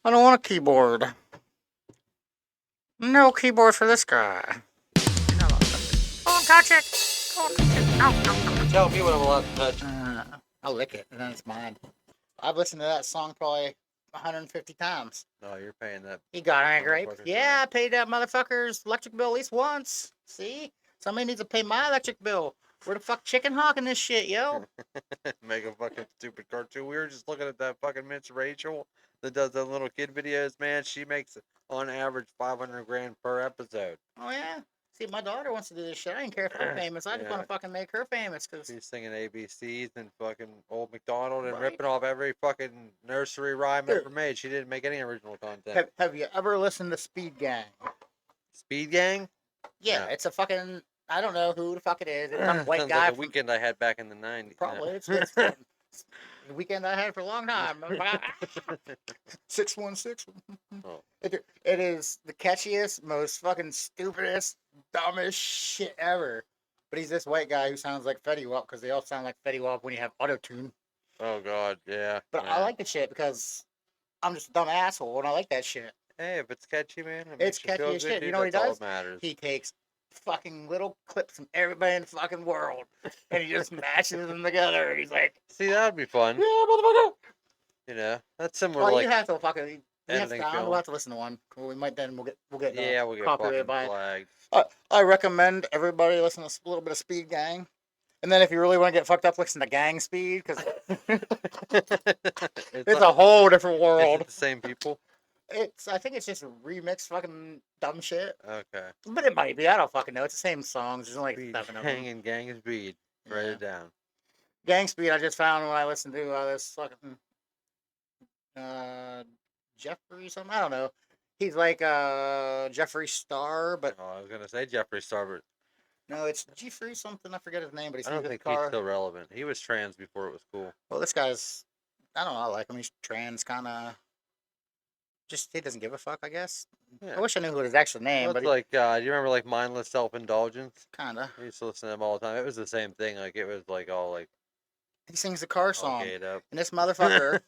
I don't want a keyboard. No keyboard for this guy. You're not allowed to touch it. Don't touch it. Don't touch it. No, no, no, Tell me what I'm allowed to touch. I'll lick it, and then it's mine. I've listened to that song probably 150 times. No, you're paying that. You got me, grape? Motherfucker's Yeah, I rent. paid that motherfucker's electric bill at least once. See? Somebody needs to pay my electric bill. Where the fuck chicken hawking this shit, yo? Make a fucking stupid cartoon. We were just looking at that fucking Miss Rachel that does the little kid videos. Man, she makes on average 500 grand per episode. Oh, yeah? See, my daughter wants to do this shit. I didn't care if I'm famous. I just want Yeah, to fucking make her famous, because... she's singing ABCs and fucking Old McDonald and Right. ripping off every fucking nursery rhyme Dude. ever made. She didn't make any original content. Have you ever listened to Speed Gang? Speed Gang? Yeah, No. it's a fucking... I don't know who the fuck it is. It's some white Sounds guy like a from... weekend I had back in the 90s. Probably. It's the weekend I had for a long time. 616. Oh. It is the catchiest, most fucking stupidest, dumbest shit ever. But he's this white guy who sounds like Fetty Wap, because they all sound like Fetty Wap when you have auto tune. Oh god, yeah. But yeah. I like the shit because I'm just a dumb asshole and I like that shit. Hey, if it's catchy, man, It's catchy as shit. Dude, You know what he that's all does? that matters. He takes fucking little clips from everybody in the fucking world and he just mashes them together. He's like, See, that would be fun. yeah, motherfucker. You know, that's similar Well, to like you have to fucking. We have editing to, film. we'll have to listen to one. We might then we'll get Yeah, we'll get copyrighted fucking by it. flagged. I recommend everybody listen to a little bit of Speed Gang, and then if you really want to get fucked up, listen to Gang Speed, because it's a whole different Is world. it the same people? I think it's just remixed fucking dumb shit, Okay. but it might be. I don't fucking know. It's the same songs. There's only like Speed 7 of them. Gang and Gang Speed. Write Yeah. it down. Gang Speed. I just found when I listened to this fucking Jeffrey something. I don't know. He's like Jeffree Star, but Oh, I was gonna say Jeffree Star, but no, it's Jeffrey something. I forget his name, but he's I don't in think the he's car. still relevant. He was trans before it was cool. Well, this guy's. I don't know. I like him. He's trans, kind of. Just he doesn't give a fuck. I guess. Yeah. I wish I knew what his actual name, Well, but it's like, do you remember like mindless self-indulgence? kinda. I used to listen to them all the time. It was the same thing. Like it was like all like He sings the car all song, gayed up. and this motherfucker,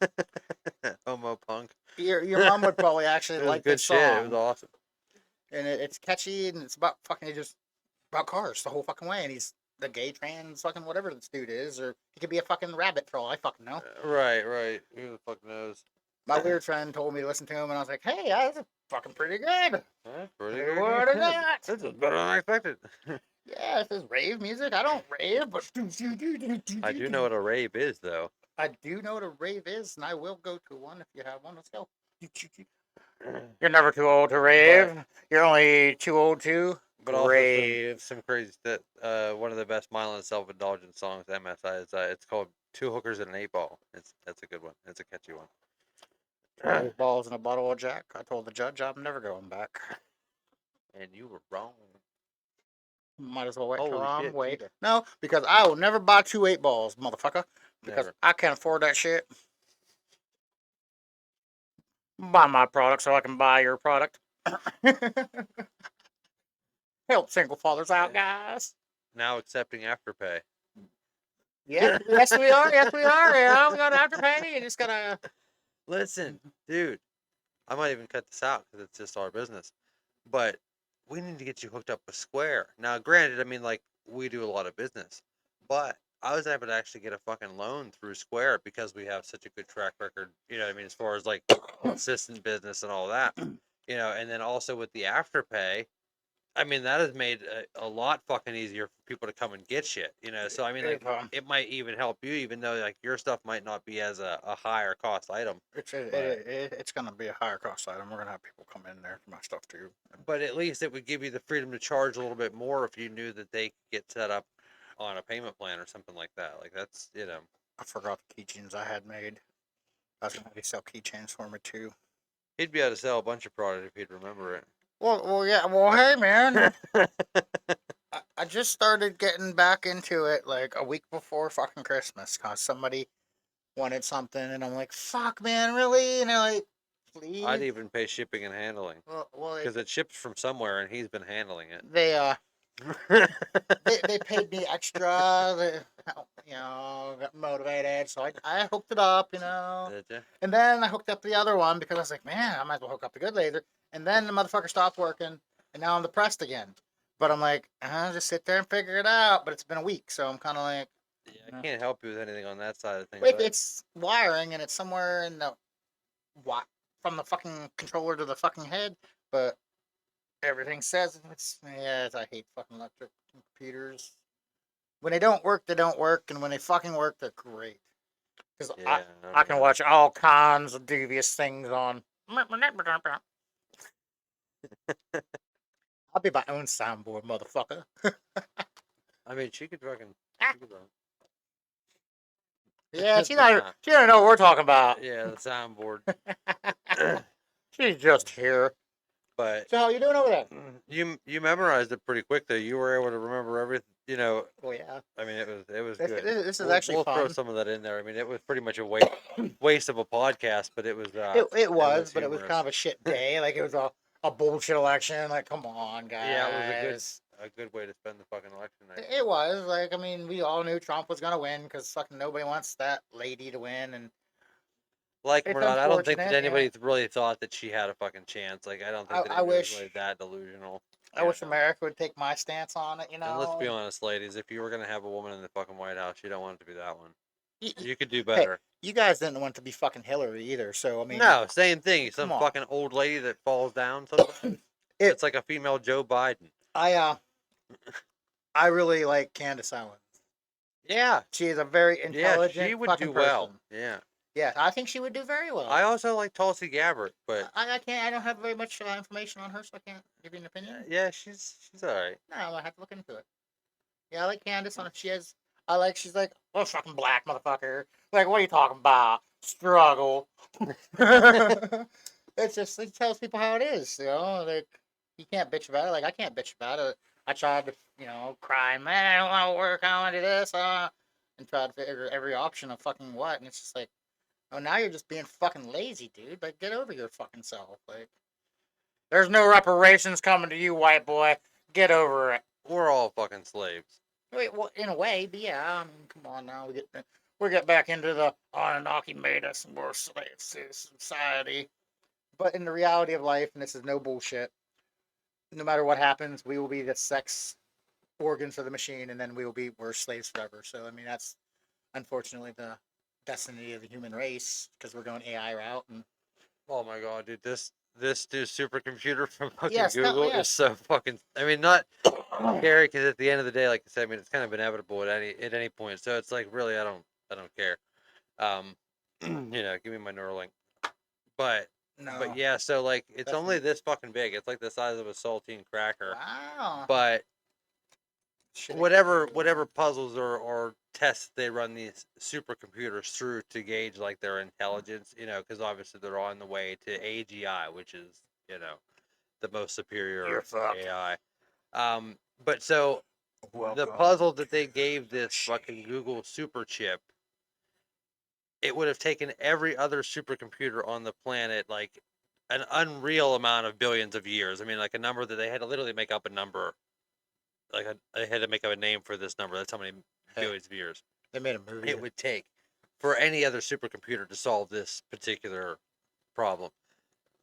Homo punk. your mom would probably actually It was like good this shit. It song, was awesome. and it's catchy, and it's about fucking just about cars the whole fucking way, and he's the gay trans fucking whatever this dude is, or he could be a fucking rabbit for all I fucking know. Right, right. Who the fuck knows? My weird friend told me to listen to him, and I was like, hey, that's fucking pretty good. Pretty Hey, good. what is that? This is better than I expected. Yeah, this is rave music. I don't rave, but I do know what a rave is, though. I do know what a rave is, and I will go to one if you have one. Let's go. You're never too old to rave. You're only too old to But also rave. some crazy that one of the best mindless self-indulgence songs MSI is it's called Two Hookers and an Eight Ball. That's a good one. It's a catchy one. 12 balls in a bottle of Jack. I told the judge I'm never going back. And you were wrong. Might as well wait till Holy I'm shit, wait. Cheetah. No, because I will never buy 2 8 balls, motherfucker. Because Never. I can't afford that shit. Buy my product so I can buy your product. Help single fathers out, guys. Now accepting Afterpay. Yeah, yes we are. Yes we are. Yeah, we got Afterpay. You just gotta. Listen, dude, I might even cut this out because it's just our business. But we need to get you hooked up with Square. Now, granted, I mean, like, we do a lot of business, but I was able to actually get a fucking loan through Square because we have such a good track record, you know what I mean, as far as like consistent business and all that, you know, and then also with the Afterpay, I mean, that has made a lot fucking easier for people to come and get shit, you know, so I mean, like, it might even help you, even though like your stuff might not be as a higher cost item. It's gonna be a higher cost item. We're gonna have people come in there for my stuff too. But at least it would give you the freedom to charge a little bit more if you knew that they could get set up on a payment plan or something like that. Like that's, you know. I forgot the keychains I had made. I was gonna have you sell keychains for me too. He'd be able to sell a bunch of product if he'd remember it. Well, yeah. Well, hey, man. I just started getting back into it like a week before fucking Christmas because somebody wanted something, and I'm like, fuck, man, really? And they're like, please. I'd even pay shipping and handling Well, because it ships from somewhere and he's been handling it. they They paid me extra. Got motivated. So I hooked it up, Did ya? And then I hooked up the other one because I was like, man, I might as well hook up the good laser. And then the motherfucker stopped working, and now I'm depressed again. But I'm like, I'll just sit there and figure it out. But it's been a week, so I'm kind of like, Yeah, I can't help you with anything on that side of things. if it's wiring and it's somewhere in the what from the fucking controller to the fucking head, but everything says it's yeah. I hate fucking electric computers. When they don't work, they don't work, and when they fucking work, they're great. Because Yeah, I can watch all kinds of devious things on. I'll be my own soundboard, motherfucker. I mean, she could fucking. She could run. Yeah, The sound. she don't know what we're talking about. Yeah, the soundboard. She's just here. But So how you doing over there? you memorized it pretty quick though. You were able to remember everything. Oh yeah, I mean, it was this, good. this is actually We'll throw fun. some of that in there. I mean, it was pretty much a waste of a podcast, but It it was, was but it was kind humorous. of a shit day. Like it was a bullshit election. Like come on, Yeah, it was guys. a good way to spend the fucking election night. It was like I mean we all knew Trump was gonna win because fucking nobody wants that lady to win, and Like him it's or not, I don't think that unfortunate. Yeah, anybody really thought that she had a fucking chance. Like, I don't think that I anybody was really wish that delusional. I You wish know. America would take my stance on it. And let's be honest, ladies, if you were gonna have a woman in the fucking White House, you don't want it to be that one. Y- y- You could do Hey, better. you guys didn't want to be fucking Hillary either, so I mean, No, same thing. come Some on. fucking old lady that falls down sometimes. It It's like a female Joe Biden. I I really like Candace Owens. Yeah, She is a very yeah, she intelligent would fucking do well. person. Yeah. Yeah, I think she would do very I well. also like Tulsi Gabbard, but I can't. I don't have very much information on her, so I can't give you an opinion. yeah, she's all right. No, I have to look into it. Yeah, I like Candace on if she has. I like she's like, oh fucking black motherfucker. Like, what are you talking about? Struggle. It's just it tells people how it is. Like you can't bitch about it. Like I can't bitch about it. I tried to cry, man. I don't want to work. I want to do this. And tried to figure every option of fucking what, and it's just like, oh, now you're just being fucking lazy, dude. Like, get over your fucking self. Like, there's no reparations coming to you, white boy. Get over it. We're all fucking slaves. Wait, well, in a way, but yeah. I mean, come on now. We get back into the Anunnaki made us and we're slaves to society. But in the reality of life, and this is no bullshit, no matter what happens, we will be the sex organs of the machine, and then we're slaves forever. So I mean, that's unfortunately the destiny of the human race because we're going AI route. And Oh my god, dude, this new supercomputer from fucking yes, no, Google is yes, so fucking. I mean, not scary because at the end of the day, like I said, I mean, it's kind of inevitable at any point. So it's like really, I don't care. Um, give me my Neuralink. But no, yeah, so like it's that's only this fucking big. It's like the size of a saltine cracker. wow. But Shit, it can whatever puzzles or tests they run these supercomputers through to gauge like their intelligence, because obviously they're on the way to AGI, which is the most You're superior fucked. AI. But so the Welcome. puzzle that they gave this fucking Google super chip, it would have taken every other supercomputer on the planet like an unreal amount of billions of years. I mean, like a number that they had to literally make up a number. They had to make up a name for this number. That's how many Hey, billions of years they made a movie. it would take for any other supercomputer to solve this particular problem.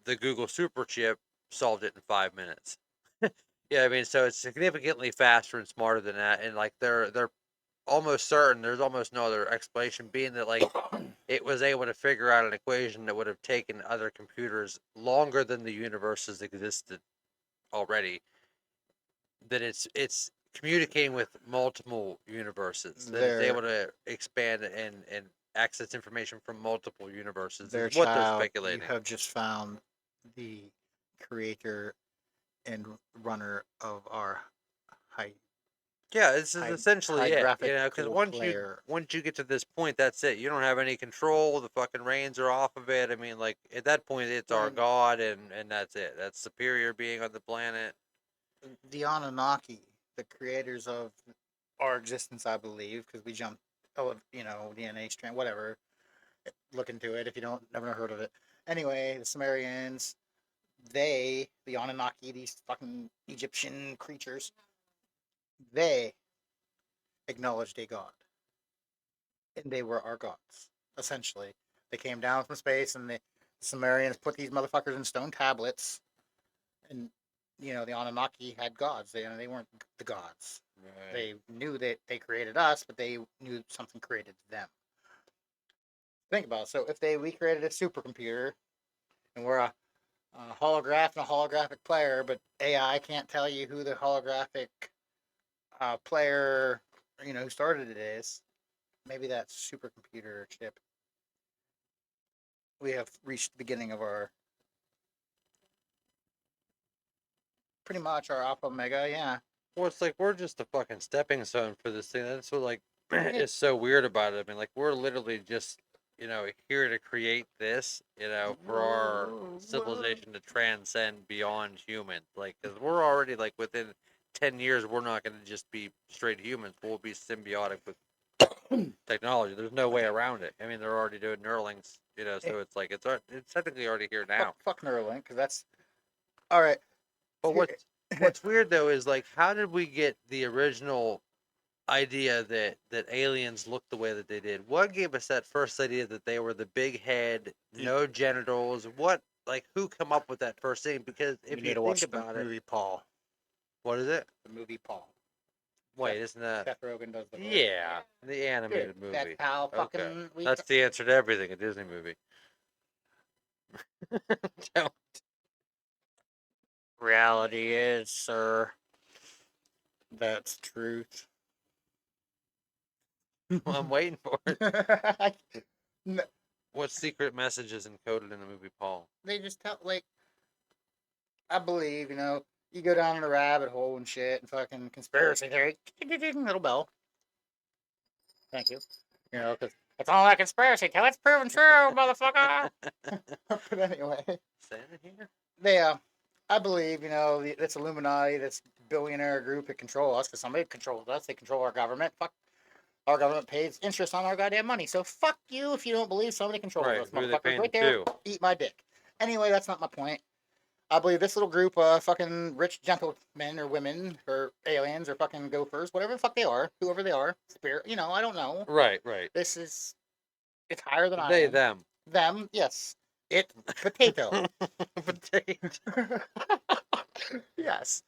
The Google super chip solved it in 5 minutes. Yeah, I mean, so it's significantly faster and smarter than that, and like they're almost certain. There's almost no other explanation being that like it was able to figure out an equation that would have taken other computers longer than the universe has existed already. That it's communicating with multiple universes. That it's Their able to expand and access information from multiple universes is their what they're child. You speculating. have just found the creator and runner of our high Yeah, this is high essentially high it. Because graphical player. once you get to this point, that's it. You don't have any control. The fucking reins are off of it. I mean, like at that point, it's our And god, and that's it. That's superior being on the planet. the Anunnaki, the creators of our existence, I believe, because we jumped, DNA strand, whatever. Look into it if you don't never heard of it. Anyway, the Sumerians, the Anunnaki, these fucking Egyptian creatures, they acknowledged a god, and they were our gods. Essentially, they came down from space, and the Sumerians put these motherfuckers in stone tablets, and the Anunnaki had gods. They weren't the gods. Right. They knew that they created us, but they knew something created them. Think about it. So if we created a supercomputer, and we're a holograph and a holographic player, but AI can't tell you who the holographic player, who started it is. Maybe that supercomputer chip. We have reached the beginning of our, pretty much our alpha omega. Yeah. Well, it's like we're just a fucking stepping stone for this thing. That's what like Yeah. is so weird about it. I mean, like we're literally just here to create this, for our civilization to transcend beyond humans. Like, because we're already like within 10 years, we're not going to just be straight humans. We'll be symbiotic with technology. There's no way around it. I mean, they're already doing Neuralinks, so it's like it's technically already here now. Fuck Neuralink, because that's all right. But what's weird though is like, how did we get the original idea that aliens looked the way that they did? What gave us that first idea that they were the big head, no genitals? What, like, who come up with that first thing? Because if you think about the it, movie Paul. what is it? The movie Paul. Wait, isn't that? Seth Rogen does the voice. Yeah, the animated movie. That's how fucking. Okay. That's the answer to everything. A Disney movie. Don't. Reality is, sir. That's truth. Well, I'm waiting for it. No, What secret message is encoded in the movie Paul? they just tell, like, I believe, you go down in a rabbit hole and shit and fucking conspiracy theory. Little bell. Thank you. Because it's all that conspiracy till it's proven true, motherfucker. But anyway, Saying it here? I believe, this Illuminati, this billionaire group that control us, because somebody controls us. They control our government. Fuck, our government pays interest on our goddamn money. So fuck you if you don't believe somebody controls us, Who are they motherfuckers. paying Right there, to? eat my dick. Anyway, that's not my point. I believe this little group of fucking rich gentlemen or women or aliens or fucking gophers, whatever the fuck they are, whoever they are, spirit, I don't know. Right. It's higher than I They, am. them. Them, yes. It, potato. Potato. Yes.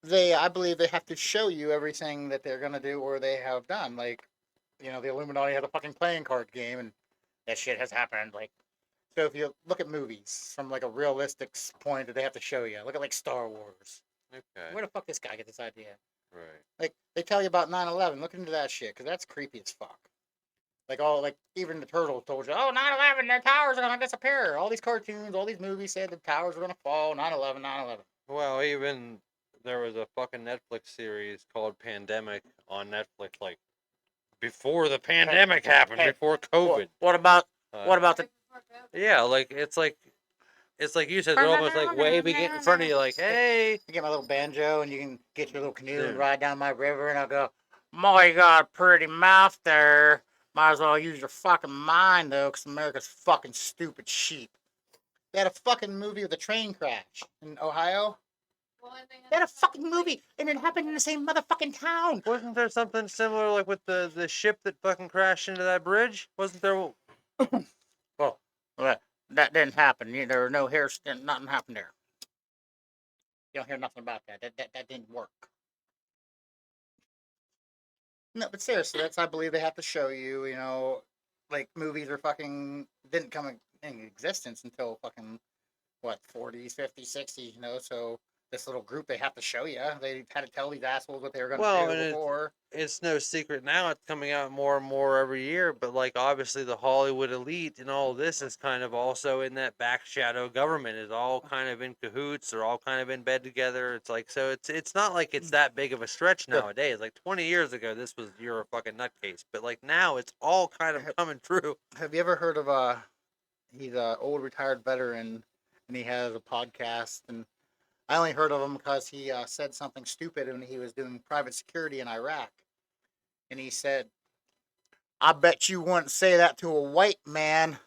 I believe they have to show you everything that they're gonna do or they have done. Like, the Illuminati has a fucking playing card game, and that shit has happened. Like, so if you look at movies from like a realistic point that they have to show you, look at like Star Wars. Okay. Where the fuck this guy get this idea? Right. Like, they tell you about 9/11. Look into that shit, because that's creepy as fuck. Like even the turtles told you, oh, 9/11, their towers are gonna disappear. All these cartoons, all these movies said the towers were gonna fall. 9/11, 9/11. Well, even there was a fucking Netflix series called Pandemic on Netflix, like before the pandemic happened, before COVID. What about the? Yeah, like it's like you said, they're almost like waving it in front of you, like, hey. You get my little banjo, and you can get your little canoe and ride down my river, and I'll go, "My, you got a pretty mouth there. Might as well use your fucking mind, though, because America's fucking stupid sheep." They had a fucking movie with a train crash in Ohio. They had a fucking movie, and it happened in the same motherfucking town. Wasn't there something similar, like with the ship that fucking crashed into that bridge? Wasn't there? Well, that didn't happen. There were no hairs. Nothing happened there. You don't hear nothing about that. That didn't work. No, but seriously, I believe they have to show you. Like movies are fucking didn't come in existence until fucking what 40s, 50s, 60s. So this little group they have to show you. They had to tell these assholes what they were going to do before. It's no secret now. It's coming out more and more every year. But like obviously the Hollywood elite and all this is kind of also in that back shadow government. Is all kind of in cahoots. They're all kind of in bed together. It's like so. It's not like it's that big of a stretch nowadays. Like 20 years ago, this was you're a fucking nutcase. But like now, it's all kind of coming true. Have you ever heard of he's an old retired veteran, and he has a podcast, and I only heard of him because he said something stupid when he was doing private security in Iraq. And he said, I bet you wouldn't say that to a white man.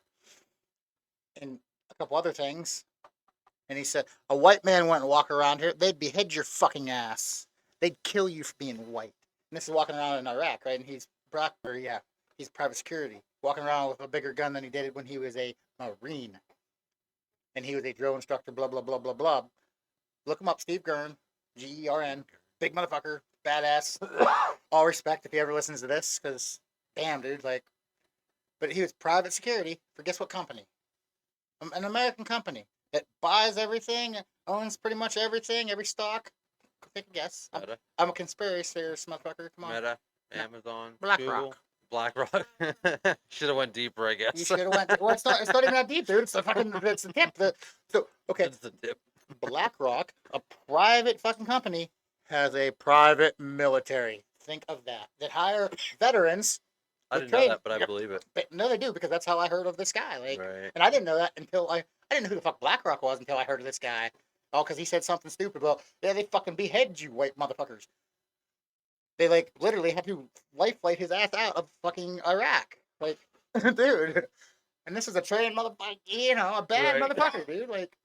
And a couple other things. And he said, a white man wouldn't walk around here. They'd behead your fucking ass. They'd kill you for being white. And this is walking around in Iraq, right? And he's private security, walking around with a bigger gun than he did when he was a Marine, and he was a drill instructor. Blah blah blah blah blah. Look him up, Steve Gern, Gern, big motherfucker, badass. All respect if he ever listens to this, because damn, dude, like, but he was private security for guess what company? An American company that buys everything, owns pretty much everything, every stock. Take a guess. Meta, I'm a conspiracy theorist, motherfucker. Come on. Meta, No. Amazon, BlackRock. Google, BlackRock. Should have went deeper, I You guess. should have went. Well, it's not even that deep, dude. It's the fucking. It's the tip. So okay, It's the tip. BlackRock, a private fucking company, has a private military. Think of that. That hire veterans. I to didn't know train. that, but I Yep. believe it. But no, they do because that's how I heard of this guy. Like, Right. and I didn't know that until I didn't know who the fuck BlackRock was until I heard of this guy. Oh, because he said something stupid. Well, yeah, they fucking beheaded you, white motherfuckers. They like literally had to life flight his ass out of fucking Iraq. Like, dude. And this is a trained motherfucker, a bad Right. motherfucker, dude. Like,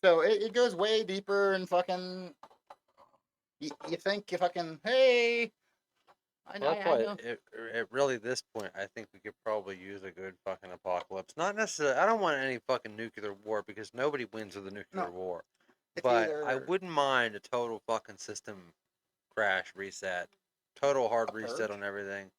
so it goes way deeper and fucking. You think you fucking hey. Well, that's I why know. it really, this point, I think we could probably use a good fucking apocalypse. Not necessarily, I don't want any fucking nuclear war because nobody wins with a nuclear No, war. it's But I either wouldn't mind a total fucking system crash reset, total hard a reset purge. on everything.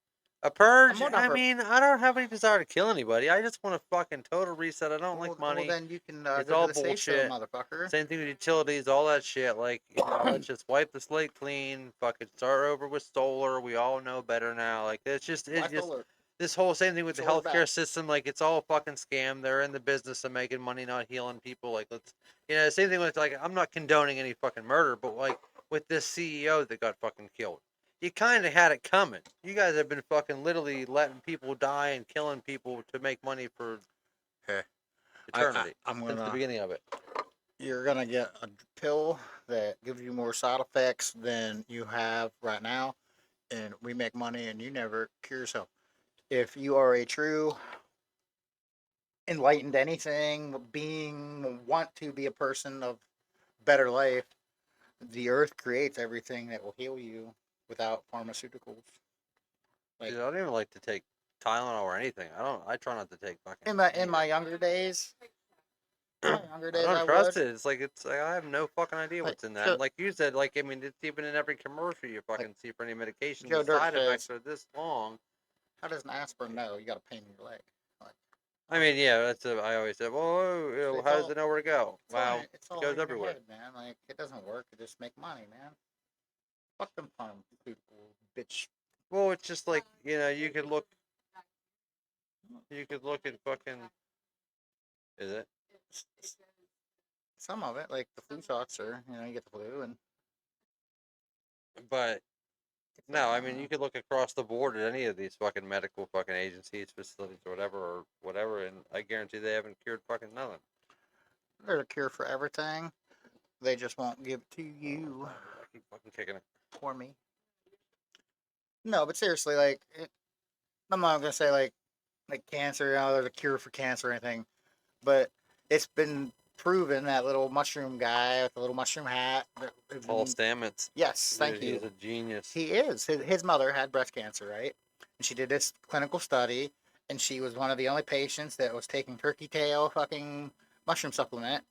A I'm purge? more down I for. mean, I don't have any desire to kill anybody. I just want a fucking total reset. I don't like Well, money. then you can It's go to all the safe zone, bullshit. motherfucker. Same thing with utilities, all that shit. Like, let's just wipe the slate clean. Fucking start over with solar. We all know better now. Like, Why it's just solar? this whole same thing with the Solar's bad. healthcare system. Like, it's all a fucking scam. They're in the business of making money, not healing people. Like, same thing with, like, I'm not condoning any fucking murder, but like with this CEO that got fucking killed, you kind of had it coming. You guys have been fucking literally letting people die and killing people to make money for Hey, eternity I'm since the gonna. beginning of it. You're gonna get a pill that gives you more side effects than you have right now, and we make money, and you never cure yourself. If you are a true enlightened anything being, want to be a person of better life, the earth creates everything that will heal you without pharmaceuticals. Like Dude, I don't even like to take Tylenol or anything. I don't. I try not to take fucking in my anything. younger days, I don't I trust would. it. It's like I have no fucking idea Like what's in that. Joe, And like you said, like I mean, it's even in every commercial you like fucking see for any medication. The Joe Dirt side effects says, are this long. how does an aspirin know you got a pain in your leg? Like, I mean, yeah, I always said, well, it's how does all it know where to go? Wow, it's it all goes in your everywhere. head, man. Like it doesn't work. It just make money, man. Fuck them pharmaceutical bitch. Well, it's just like you could look at fucking. Is it? Some of it, like the flu shots, are you get the flu and But no, I mean, you could look across the board at any of these fucking medical fucking agencies, facilities, or whatever, and I guarantee they haven't cured fucking nothing. there's a cure for everything. They just won't give it to you I keep fucking kicking it. or me. No, but seriously, like I'm not gonna say like cancer. There's a cure for cancer or anything, but it's been proven that little mushroom guy with the little mushroom hat. Paul Stamets, Yes, dude, thank he's you. a genius. He is. His mother had breast cancer, right? And she did this clinical study, and she was one of the only patients that was taking turkey tail fucking mushroom supplement,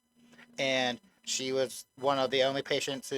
and she was one of the only patients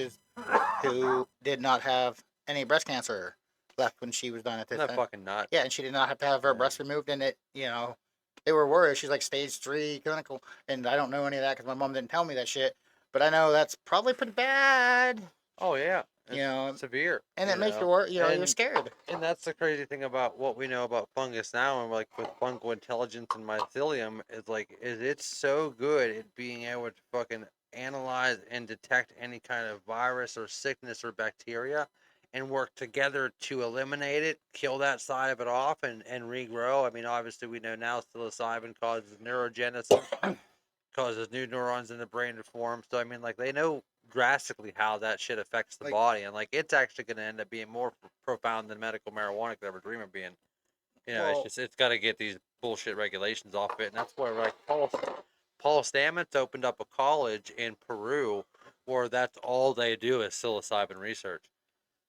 who did not have any breast cancer left when she was done at this Isn't that time. fucking nuts? Yeah, and she did not have to have her Yeah. breast removed, and they were worried. She's like stage 3 clinical, and I don't know any of that because my mom didn't tell me that shit. But I know that's probably pretty bad, Oh yeah, you it's know, severe. and it makes you work. You're scared. And that's the crazy thing about what we know about fungus now, and like with fungal intelligence and mycelium, is it's so good at being able to fucking analyze and detect any kind of virus or sickness or bacteria, and work together to eliminate it, kill that side of it off, and regrow. I mean, obviously we know now psilocybin causes neurogenesis, causes new neurons in the brain to form. So I mean, like they know drastically how that shit affects the Like, body, and like it's actually going to end up being more profound than medical marijuana could ever dream of being. It's well, just it's got to get these bullshit regulations off it, and that's where like Paul Stamets opened up a college in Peru where that's all they do is psilocybin research.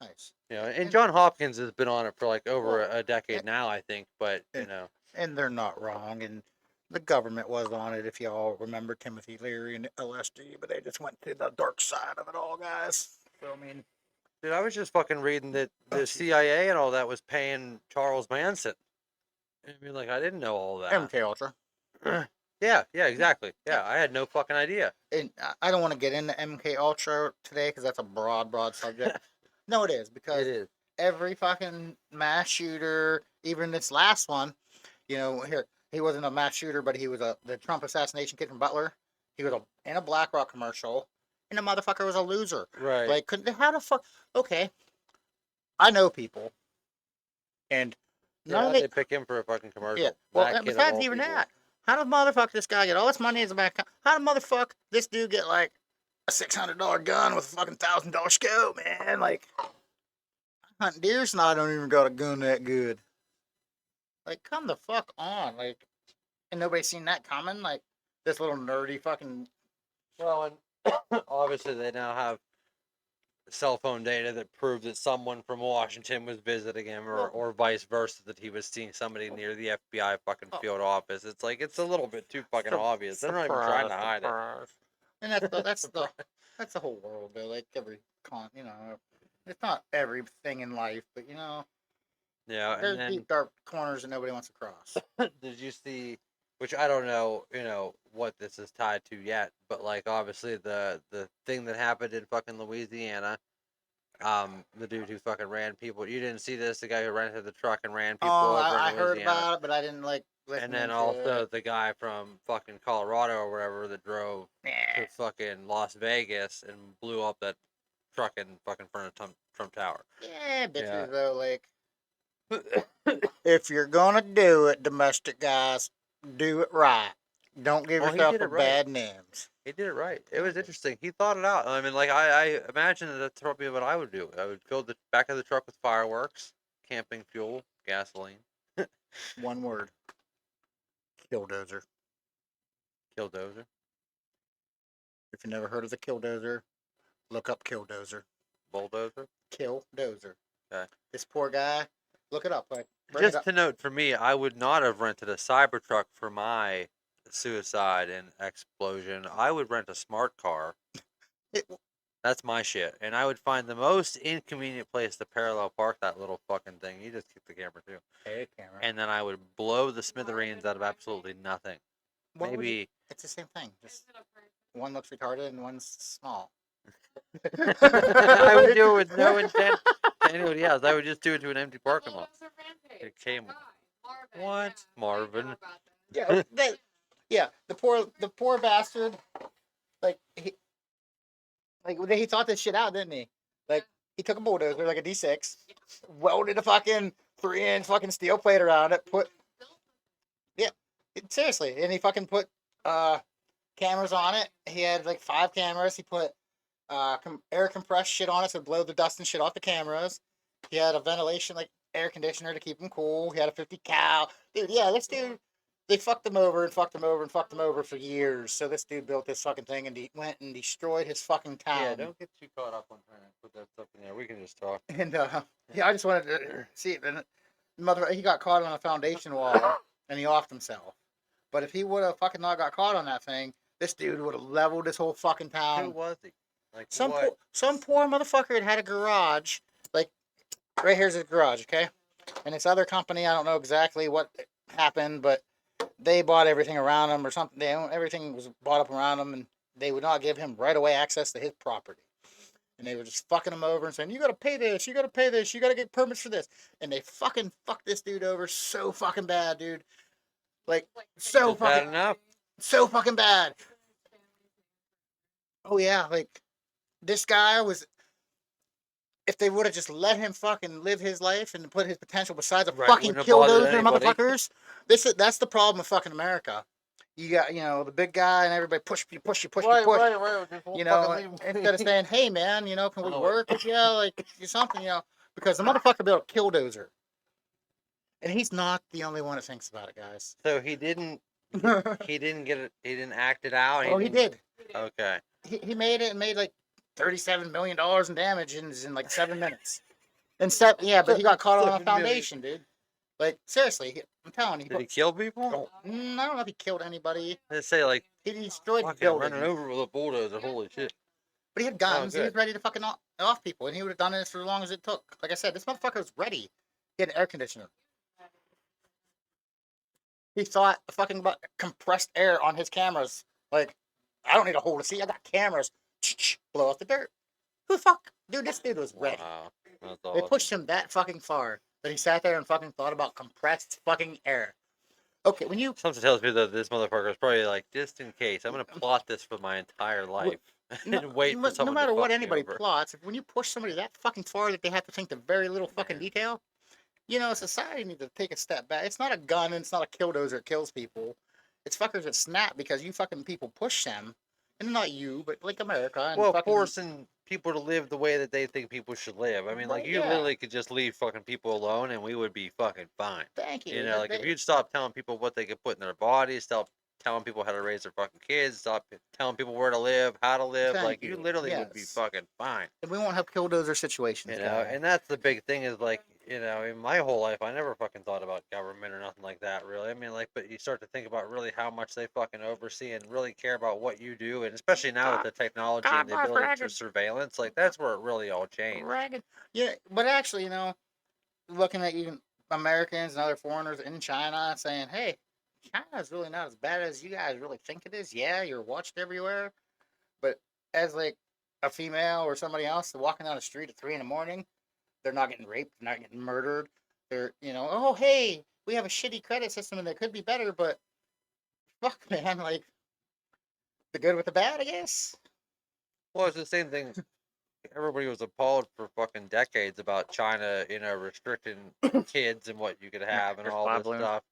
Nice. You know, and And- John Hopkins has been on it for like over Well, a decade and- now, I think. But you and, know, and they're not wrong. And the government was on it, if y'all remember Timothy Leary and LSD, but they just went to the dark side of it all, guys. So, I mean, dude, I was just fucking reading that oh, the shit. CIA and all that was paying Charles Manson. I mean, like, I didn't know all that. MK Ultra. Yeah, exactly. Yeah, I had no fucking idea. And I don't want to get into MK Ultra today because that's a broad subject. No, it is, It because is. every fucking mass shooter, even this last one, here he wasn't a mass shooter, but he was the Trump assassination kid from Butler. He was in a BlackRock commercial, and the motherfucker was a loser. Right. Like, couldn't how the fuck? Okay, I know people, and none Yeah, of they it. pick him for a fucking commercial. Yeah. Well, That and kid of besides all even people. that, how does motherfucker this guy get all this money in his bank account? How does motherfucker this dude get like a $600 gun with a fucking $1,000 scope, man? Like, hunting deer's not. I don't even got a gun that good. Like, come the fuck on. Like, and nobody seen that coming. Like, this little nerdy fucking. Well, and obviously they now have cell phone data that prove that someone from Washington was visiting him, or vice versa, that he was seeing somebody near the FBI fucking field office. It's like it's a little bit too fucking obvious. They're not even trying to hide it. And that's the whole world though. Like every it's not everything in life, but Yeah, and there's then deep dark corners that nobody wants to cross. did you see? Which I don't know, what this is tied to yet, but like obviously the thing that happened in fucking Louisiana, the dude who fucking ran people. You didn't see this? The guy who rented the truck and ran people Oh, over I in heard Louisiana. about it, but I didn't like listen And then into also it. the guy from fucking Colorado or whatever that drove to fucking Las Vegas and blew up that truck in fucking front of Trump Tower. Yeah, bitches Yeah. though. Like, if you're gonna do it, domestic guys, do it right. Don't give Well, he yourself did a it right. bad names. He did it right. It was interesting. He thought it out. I mean, like I imagine that that's probably what I would do. I would fill the back of the truck with fireworks, camping fuel, gasoline, One word: killdozer. killdozer. If you never heard of the killdozer, look up killdozer. Bulldozer. Killdozer. Okay. This poor guy. Look it up. Like, bring it Just up. to note, for me, I would not have rented a Cybertruck for my suicide and explosion. I would rent a smart car. It, That's my shit. And I would find the most inconvenient place to parallel park that little fucking thing. You just kick the camera too. hey, camera. And then I would blow the smithereens out of absolutely nothing. What would you- Maybe. it's the same thing. Just one looks retarded and one's small. I would do it with no intent to anybody else. I would just do it to an empty parking lot. It came. What? Marvin. Yeah, the poor bastard. Like he thought this shit out, didn't he? Like he took a bulldozer, like a D6, welded a fucking 3-inch fucking steel plate around it. Seriously, and he fucking put cameras on it. He had like 5 cameras. He put air compressed shit on it to blow the dust and shit off the cameras. He had a ventilation like air conditioner to keep him cool. He had a 50 cal. Dude, yeah, this dude, they fucked him over and fucked him over and fucked him over for years. So this dude built this fucking thing and he went and destroyed his fucking town. Yeah, don't get too caught up on trying to put that stuff in there. We can just talk. And I just wanted to see it. And he got caught on a foundation wall and he offed himself. But if he would have fucking not got caught on that thing, this dude would have leveled this whole fucking town. Who was he? Like Some what? some poor motherfucker had a garage. Like right here's his garage, okay? And this other company, I don't know exactly what happened, but they bought everything around him or something. Everything was bought up around him, and they would not give him right away access to his property. And they were just fucking him over and saying, "You gotta pay this, you gotta pay this, you gotta get permits for this." And they fucking fucked this dude over so fucking bad, dude. Like so Is that fucking enough? so fucking bad. Oh yeah, like this guy was. If they would have just let him fucking live his life and put his potential besides a Right, fucking wouldn't have bothered killdozer anybody. motherfuckers, that's the problem with fucking America. You got the big guy and everybody push you. Right. Just won't You know, fucking leave instead of me. saying, "Hey man, can we Oh. work with you? Like do something, because the motherfucker built a killdozer, and he's not the only one that thinks about it, guys. So he didn't. He didn't get it. He didn't act it out. Oh, he did. Okay. He made it and made like $37 million in damage in like 7 minutes. Instead, yeah, but he got caught on a 7 million. foundation, dude. Like seriously, I'm telling you. Did he kill people? Oh, I don't know if he killed anybody. They say like He destroyed fucking buildings. running over with a bulldozer. Holy shit! But he had guns. He was ready to fucking off people, and he would have done this for as long as it took. Like I said, this motherfucker was ready. He had an air conditioner. He thought fucking about compressed air on his cameras. Like, I don't need a hole to see. I got cameras. Blow off the dirt. Who the fuck? Dude, this dude was ready. Wow, that's They awesome. pushed him that fucking far that he sat there and fucking thought about compressed fucking air. Okay, when you Something tells me that this motherfucker is probably like, just in case, I'm gonna plot this for my entire life and wait for no someone matter to what fuck me anybody over. plots, when you push somebody that fucking far that they have to think the very little fucking detail, you know, society needs to take a step back. It's not a gun and it's not a killdozer that kills people. It's fuckers that snap because you fucking people push them. And not you, but like America and Well, fucking. forcing people to live the way that they think people should live. I mean, like, Right, you yeah. literally could just leave fucking people alone and we would be fucking fine. Thank you. You know, like, if you'd stop telling people what they could put in their bodies, stop telling people how to raise their fucking kids, stop telling people where to live, how to live, Thank like, you you. literally would be Yes. fucking fine. And we won't have killdozer situations, You know, guy. and that's the big thing is like, you know, in my whole life, I never fucking thought about government or nothing like that, really. I mean, like, but you start to think about really how much they fucking oversee and really care about what you do, and especially now with the technology and the ability to surveillance, like, that's where it really all changed. Ragged. Yeah, but actually, you know, looking at even Americans and other foreigners in China saying, hey, China's really not as bad as you guys really think it is. Yeah, you're watched everywhere. But as like a female or somebody else walking down the street at 3 in the morning, they're not getting raped, they're not getting murdered. They're, you know, oh hey, we have a shitty credit system and it could be better, but fuck man, like the good with the bad, I guess. Well, it's the same thing. Everybody was appalled for fucking decades about China, you know, restricting kids and what you could have and There's all five this balloons. stuff.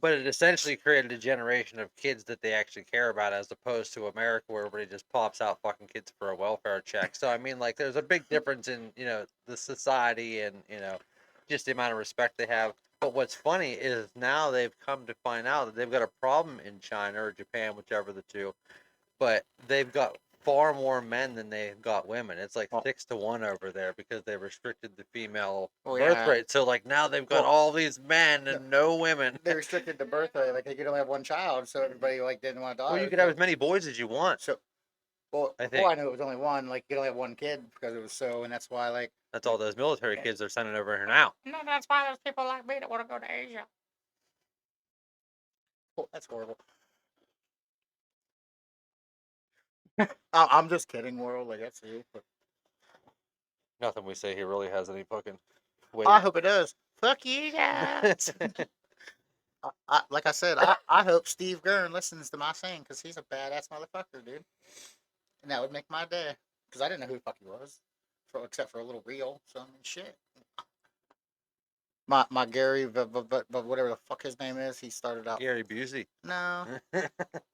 But it essentially created a generation of kids that they actually care about, as opposed to America, where everybody just pops out fucking kids for a welfare check. So I mean, like, there's a big difference in, you know, the society and, you know, just the amount of respect they have. But what's funny is now they've come to find out that they've got a problem in China or Japan, whichever the two, but they've got far more men than they've got women. It's like 6-1 over there because they restricted the female birth rate. So like now they've got all these men and no women. They restricted the birth rate, like they could only have one child, so everybody like didn't want to die. Well, you could have as many boys as you want. So, well, I before think I knew it was only one, like you could only have one kid because it was so, and that's why like that's all those military kids they're sending over here now. no, that's why there's people like me that want to go to Asia. Oh, that's horrible. I'm just kidding, world. Like that's you. But Nothing we say here really has any fucking weight. I hope it does. Fuck you guys. Like I said, I hope Steve Gurn listens to my saying because he's a badass motherfucker, dude. And that would make my day because I didn't know who the fuck he was, except for a little reel. So I mean, shit. My Gary, but whatever the fuck his name is, he started out. Gary Busey. No,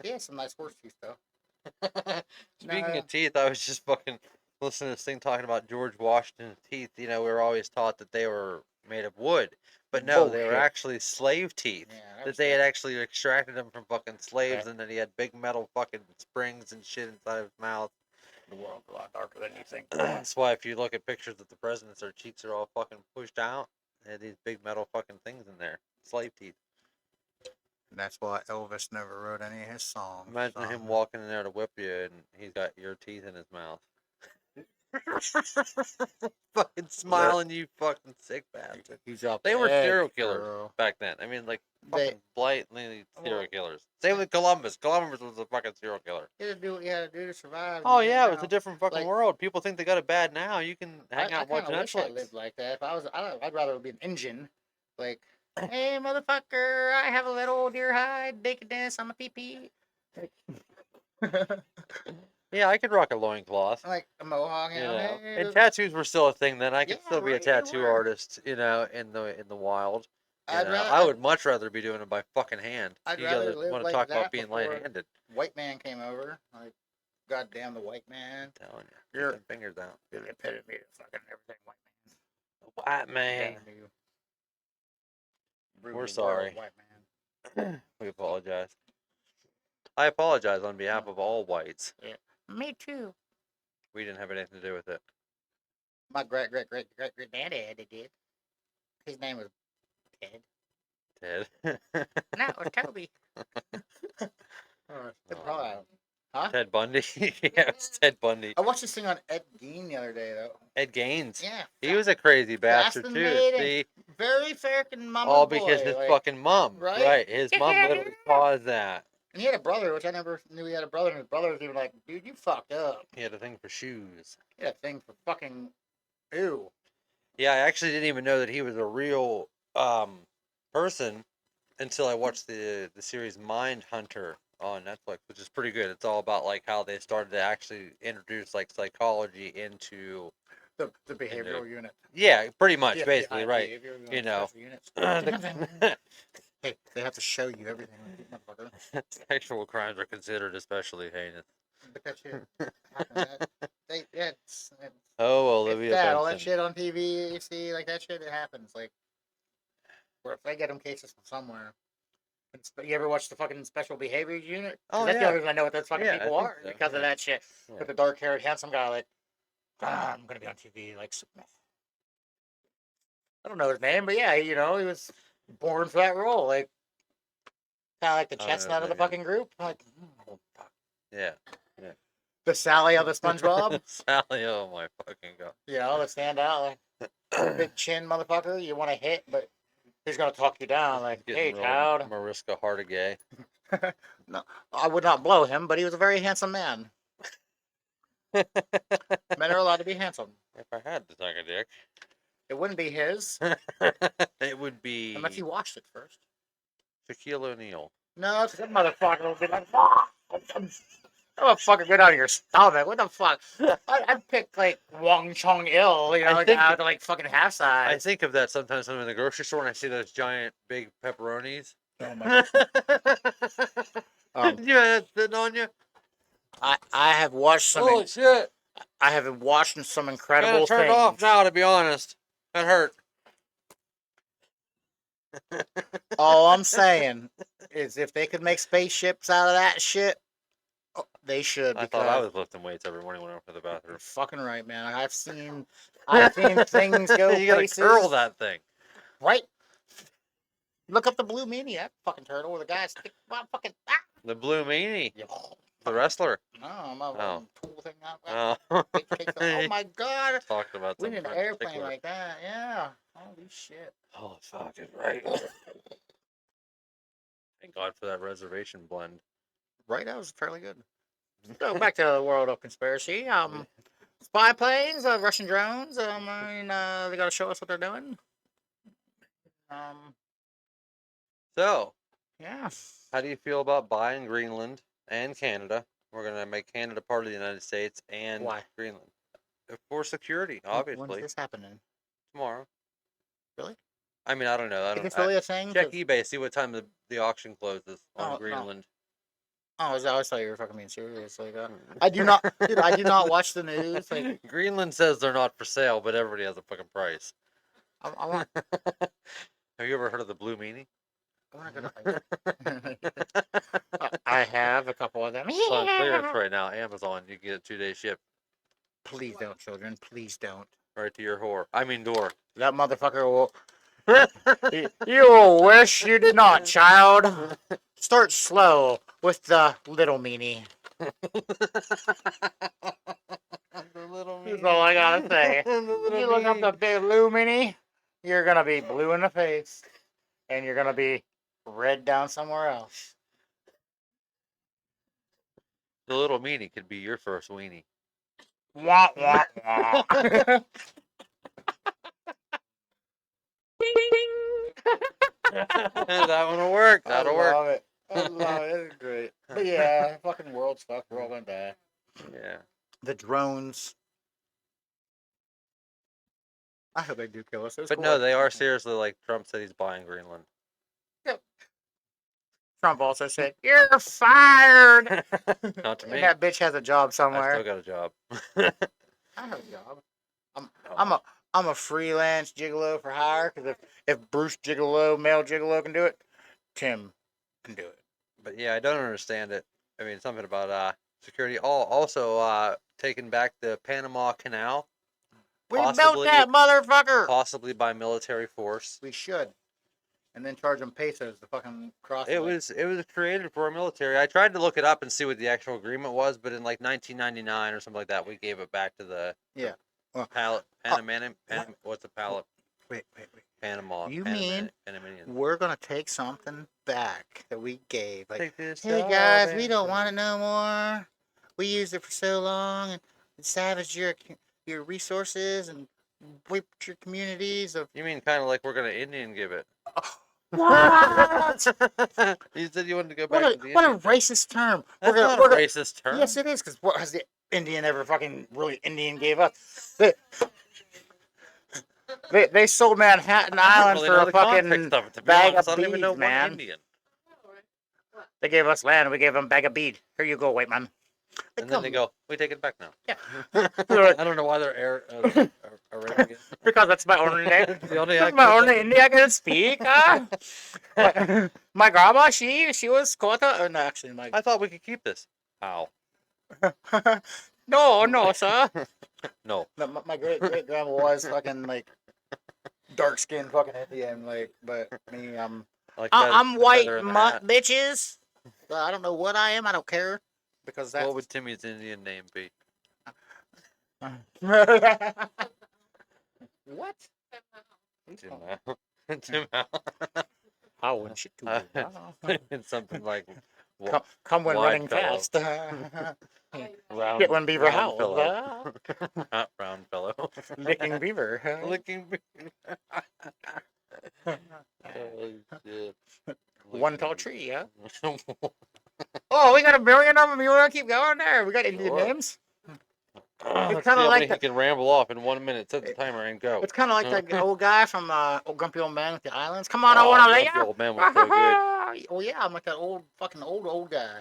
he has some nice horse teeth though. Speaking of teeth, I was just fucking listening to this thing talking about George Washington's teeth. You know, we were always taught that they were made of wood, but no, they were actually slave teeth. Yeah, that they had actually extracted them from fucking slaves, and then he had big metal fucking springs and shit inside of his mouth. The world's a lot darker than you think. That's why if you look at pictures of the presidents, their cheeks are all fucking pushed out. They had these big metal fucking things in there, slave teeth. And that's why Elvis never wrote any of his songs. Imagine him walking in there to whip you, and he's got your teeth in his mouth. Fucking smiling, you fucking sick bastard. They were serial killers back then. I mean, like, fucking blatantly serial killers. Same with Columbus. Columbus was a fucking serial killer. You had to do what you had to do to survive. Oh yeah, it was a different fucking world. People think they got it bad now. You can hang out and watch Netflix. I wish I lived like that. If I was, I'd rather be an engine. Like, hey motherfucker, I have a little deer hide nakedness on my pee. Yeah, I could rock a loincloth. Like a mohawk, you know. Hey, and tattoos were still a thing then. I could still be a tattoo artist, you know, in the wild. I would much rather be doing it by fucking hand. I'd you rather guys live want to like talk that about being light-handed. White man came over, like, goddamn the white man. I'm telling you, your fingers out. You're the epitome of fucking everything white man. The white man. We're sorry. White man. We apologize. I apologize on behalf of all whites. Yeah. Me too. We didn't have anything to do with it. My great granddad did. His name was Ted. Ted. No, it was Toby. Oh, Huh? Ted Bundy. Yeah, it was Ted Bundy. I watched this thing on Ed Gein the other day though. Ed Gaines. Yeah, He was a crazy bastard too. fascinating. See, Very freaking mama's all boy. because his Like, fucking mom. right? His mom literally caused that. And he had a brother, which I never knew he had a brother. And his brother was even like, dude, you fucked up. He had a thing for shoes. He had a thing for fucking ew. Yeah, I actually didn't even know that he was a real person until I watched the series Mind Hunter on Netflix, which is pretty good. It's all about like how they started to actually introduce like psychology into The behavioral unit. yeah, pretty much, Yeah, basically, the right? behavioral unit, You know, special units. the- Hey, they have to show you everything, motherfucker. sexual crimes are considered especially heinous. But that shit happens. It's Oh, Olivia sad. All that Benson. shit on TV, you see, like that shit, it happens. Like, where if they get them cases from somewhere. You ever watch the fucking special behavior unit? 'Cause Oh that's the yeah, only reason I know what those fucking yeah, I people think are so. because of that shit. Yeah. With the dark haired, handsome guy, like, I'm gonna be on TV, like, I don't know his name, but yeah, he was born for that role, like, kind of like the I don't know his chestnut of the name either. fucking group, like, fuck. Yeah. The Sally of the SpongeBob, Sally, oh my fucking god. the standout, like, big chin motherfucker. You want to hit, but he's gonna talk you down, like, hey, Getting real child. Mariska Hargitay. No, I would not blow him, but he was a very handsome man. Men are allowed to be handsome. If I had to suck a dick, It wouldn't be his it would be unless he washed it first. Shaquille O'Neal. No, because that motherfucker would be like, that motherfucker get out of your stomach. What the fuck? I'd pick like Wong Chong Il, I think- out to like fucking half I size. think of that sometimes when I'm in the grocery store and I see those giant big pepperonis. Oh my God. You had that sitting on you? I have watched some. Holy shit! I have been watching some Kind incredible of turned things. off now, to be honest. That hurt. All I'm saying is, if they could make spaceships out of that shit, they should. I thought I was lifting weights every morning when I went to the You're bathroom. fucking right, man. I've seen things go You gotta places. curl that thing. Right? Look up the blue meanie, that fucking turtle where the guy stick my fucking The Blue Meanie, Yeah. the wrestler. No, I'm a Oh. tool thing out Oh, Oh my god. talked about We some need an French airplane tickler. like that, yeah. Holy shit. Holy fuck, is right. Thank God for that reservation blend. Right, that was fairly good. So back to the world of conspiracy. Spy planes, Russian drones. They gotta show us what they're doing. So, Yeah. how do you feel about buying Greenland and Canada? We're gonna make Canada part of the United States and Why? Greenland for security, When's obviously. this happening? Tomorrow. Really? I mean, I don't know. Is this really a thing? Check eBay, see what time the auction closes Oh, on no. Greenland. Oh, I always thought you were fucking being serious. Like, I do not, dude. I do not watch the news. Like, Greenland says they're not for sale, but everybody has a fucking price. I want. Have you ever heard of the Blue Meanie? I want to go to. I have a couple of them. It's on clearance right now. Amazon, you get it 2-day ship Please don't, children. Please don't. right to your door. That motherfucker will. You will wish you did not, child. Start slow with the little meanie. The little That's all I gotta say. You look up the big blue meanie, you're gonna be blue in the face, and you're gonna be red down somewhere else. The little meanie could be your first weenie. Wah wah wah. That one will work. That'll work. I love it. I love it. It's great. But yeah, fucking world's fucked. We're all gonna die. Yeah. The drones. I hope they do kill us. But no, they are seriously like Trump said he's buying Greenland. Trump also said, "You're fired." Not to And me. that bitch has a job I somewhere. still got a job. I have a job. I'm a freelance gigolo for hire because if Bruce Gigolo, male gigolo, can do it, Tim can do it. But yeah, I don't understand it. I mean, something about security. Also, taking back the Panama Canal, We built possibly that motherfucker. possibly by military force. We should, and then charge them pesos to fucking cross It was created for our military. I tried to look it up and see what the actual agreement was, but in like 1999 or something like that, we gave it back to the Yeah. Well, what's the pallet? wait. Panama. You mean Panamanian. we're gonna take something back that we gave? Like, Take this hey all guys, we back. don't want it no more. We used it for so long and it savaged your resources and wiped your communities of. You mean kind of like we're gonna Indian give it? What? You said you wanted to go What back a to the what a Indian. racist term. That's not a racist term. Yes, it is. Because what has the Indian ever fucking really Indian gave us? They sold Manhattan I don't Island really for know a the fucking context of it, to be bag honest. of I don't even know beads, one man. Indian. They gave us land. We gave them a bag of bead. Here you go, white man. And then they go, we take it back now. Yeah. I don't know why they're Arabian. Because that's my only name. The only That's accent my that- only Indian I can speak. My grandma, she was Kota. No, actually, my. I thought we could keep this. How? No, sir. No. No, my great grandma was fucking like dark skinned fucking Indian, like, but me, I'm white mutt, bitches. I don't know what I am. I don't care because that's What would Timmy's Indian name be? what? Tim Hal. Tim Hal. How would you do that? It's something like Come when wide running fellow. fast. round, Get when beaver round howls. fellow. Not round fellow. Licking beaver. Licking beaver. Oh, shit. One tall tree, huh? Oh, we got a million of them. You want to keep going there? We got Indian Sure. names. Let's kinda see how like many he can ramble off in 1 minute. Set the timer and go. It's kind of like that old guy from Grumpy Old Man with the Islands. Come on, I Oh, want to lay Grumpy you. Old Man was so good. Oh yeah, I'm like that old guy.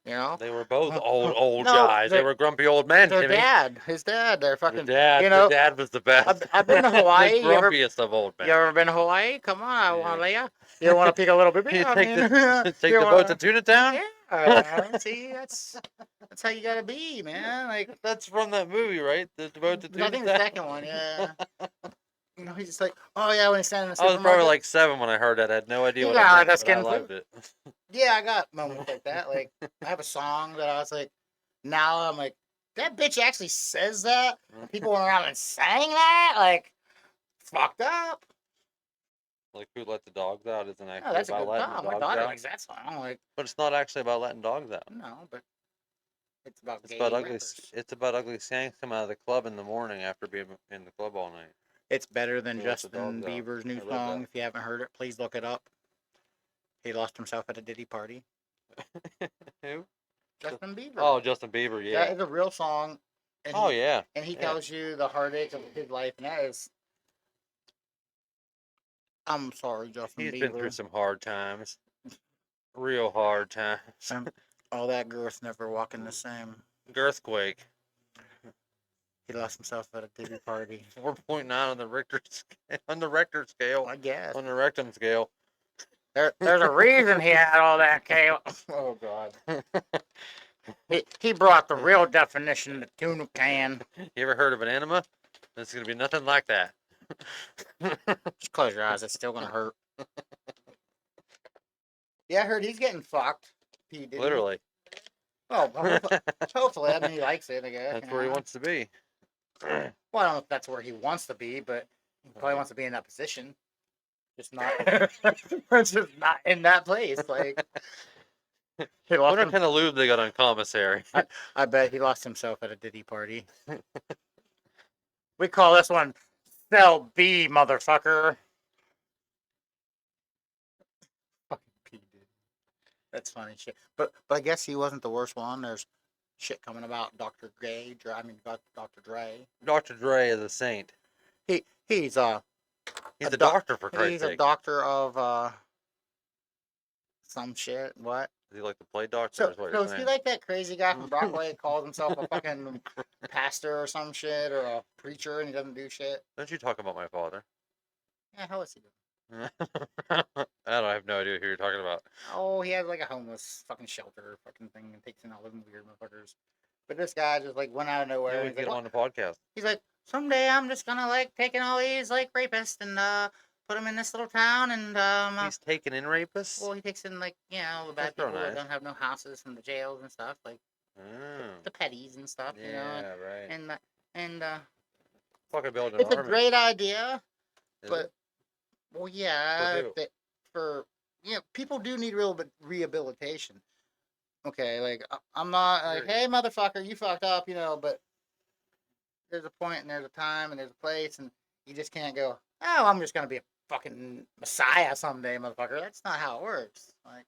You know. They were both old No, guys. They were grumpy old men, Their Timmy. his dad, they're fucking. The dad, you know, the dad was the best. I've been to Hawaii. The grumpiest of old men. You ever been to Hawaii? Come on, I want to Yeah. lay you. You want to pick a little bit? You take the the boat to Tuna Town? Yeah, see, that's how you gotta be, man. Like That's from that movie, right? The boat to I Tuna think Town. the second one, yeah. You know, he's just like, oh yeah, when he's standing in the I was supermarket. probably like 7 when I heard that. I had no idea You what got it like meant, a but I skin loved flute. it. Yeah, I got moments like that. Like I have a song that I was like, now I'm like, that bitch actually says that. People went around and sang that, like, fucked up. Like Who Let the Dogs Out isn't Oh, actually that's a about good letting song. the My dogs daughter out. likes that song. Like, But it's not actually about letting dogs out. no, but it's about It's gay about ugly. rappers. It's about ugly skanks come out of the club in the morning after being in the club all night. It's better than Who Let the Justin Dogs Out. Bieber's new I read song. that. If you haven't heard it, please look it up. He lost himself at a Diddy party. Who? Justin Bieber. Oh, Justin Bieber, That yeah. is a real song. And Oh, he, yeah. And he Yeah. tells you the heartache of his life, and that is. I'm sorry, Justin He's Bieber. been through some hard times. Real hard times. All that girth never walking the same. Girthquake. He lost himself at a Diddy party. 4.9 on the Richter scale. On the Richter scale. I guess. On the rectum scale. There's a reason he had all that kale. Oh God. He brought the real definition to tuna can. You ever heard of an enema? It's gonna be nothing like that. Just close your eyes. It's still gonna hurt. Yeah, I heard he's getting fucked. P. Diddy. Literally. Oh, well, hopefully. I mean, he likes it. I guess. That's where he wants to be. Well, I don't know if that's where he wants to be, but he probably wants to be in that position. Just not. Just not in that place. Like. He I lost wonder what kind of lube they got on commissary. I bet he lost himself at a Diddy party. We call this one Cell B, motherfucker. Fucking P, dude. That's funny shit. But I guess he wasn't the worst one. There's shit coming about Dr. Dr. Dre. Dr. Dre is a saint. He's He's a doctor, for Christ's he's a sake. doctor of some shit. What? Does he like to play doctor? So is what is you're he saying? like that crazy guy from Broadway that calls himself a fucking pastor or some shit or a preacher and he doesn't do shit? Don't you talk about my father? Yeah, how is he doing? I have no idea who you're talking about. Oh, he has like a homeless fucking shelter fucking thing and takes in all them weird motherfuckers. But this guy just like went out of nowhere. Maybe we He's can like, get him what? on the podcast. He's like, someday I'm just gonna like taking all these like rapists and put them in this little town and He's taking in rapists. well, he takes in like the bad That's real people that nice. don't have no houses from the jails and stuff, like Oh, the petties and stuff, yeah, right. and Fucking build an it's a army. great idea, Is but it? well, For yeah, who? for people do need real rehabilitation. Okay, like I'm not like, Period. hey, motherfucker, you fucked up, but there's a point and there's a time and there's a place, and you just can't go, oh, I'm just gonna be a fucking messiah someday, motherfucker. That's not how it works. Like,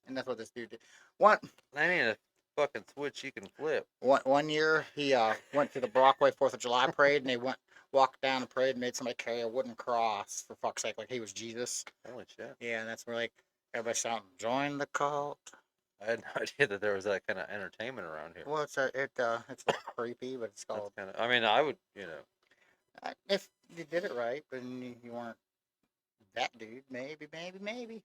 and that's what this dude did. One That ain't a fucking switch you can flip. one year he went to the Brockway 4th of July parade, and they walked down the parade and made somebody carry a wooden cross for fuck's sake, like he was Jesus. Holy shit. Yeah, and that's where like everybody shouting, "Join the cult." I had no idea that there was that kind of entertainment around here. Well, it's a it's a little creepy, but it's That's called. kind of. I mean, I would, If you did it right, but you weren't that dude, maybe. Maybe.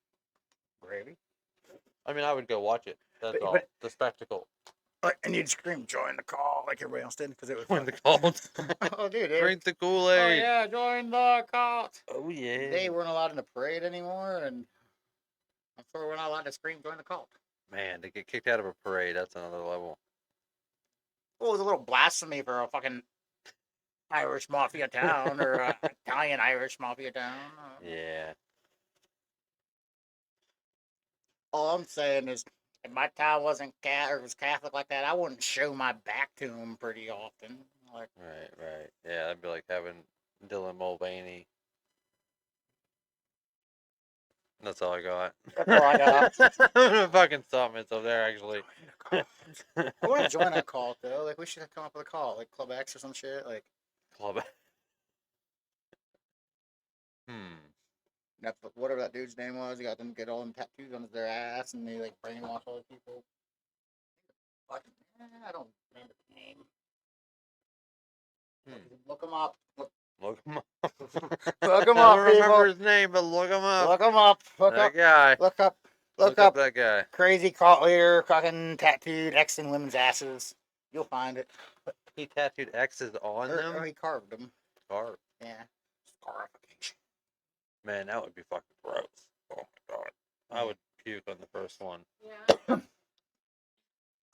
I mean, I would go watch it. That's all. But The spectacle. and you'd scream, "Join the call!" like everybody else did, because it was. Join the cult. Oh, dude! Drink the Kool Oh Aid. yeah, join the cult. Oh yeah. They weren't allowed in the parade anymore, and I'm sure we're not allowed to scream, "Join the cult." Man, to get kicked out of a parade, that's another level. Well, it was a little blasphemy for a fucking Irish mafia town or Italian Irish mafia town. Yeah. All I'm saying is, if my town wasn't or was Catholic like that, I wouldn't show my back to them pretty often. Like, Right. Yeah, that'd be like having Dylan Mulvaney. That's all I got. that's all I got. I'm gonna fucking stop myself there, actually. I want to join that cult though. Like, we should come up with a cult, like Club X or some shit. Like, Club. Hmm. that's whatever that dude's name was. He got them get all them tattoos on their ass, and they like brainwash all the people. I don't remember the name. Look him up. Look him up. Look him I up, don't remember people. his name, but look him up. Look him up. Look that up. guy. Look up that guy. crazy cult leader, fucking tattooed X in women's asses. You'll find it. He tattooed X's on them. Or he carved them. Carved. Yeah. Scarification. Man, that would be fucking gross. Oh my god. I would puke on the first one. Yeah.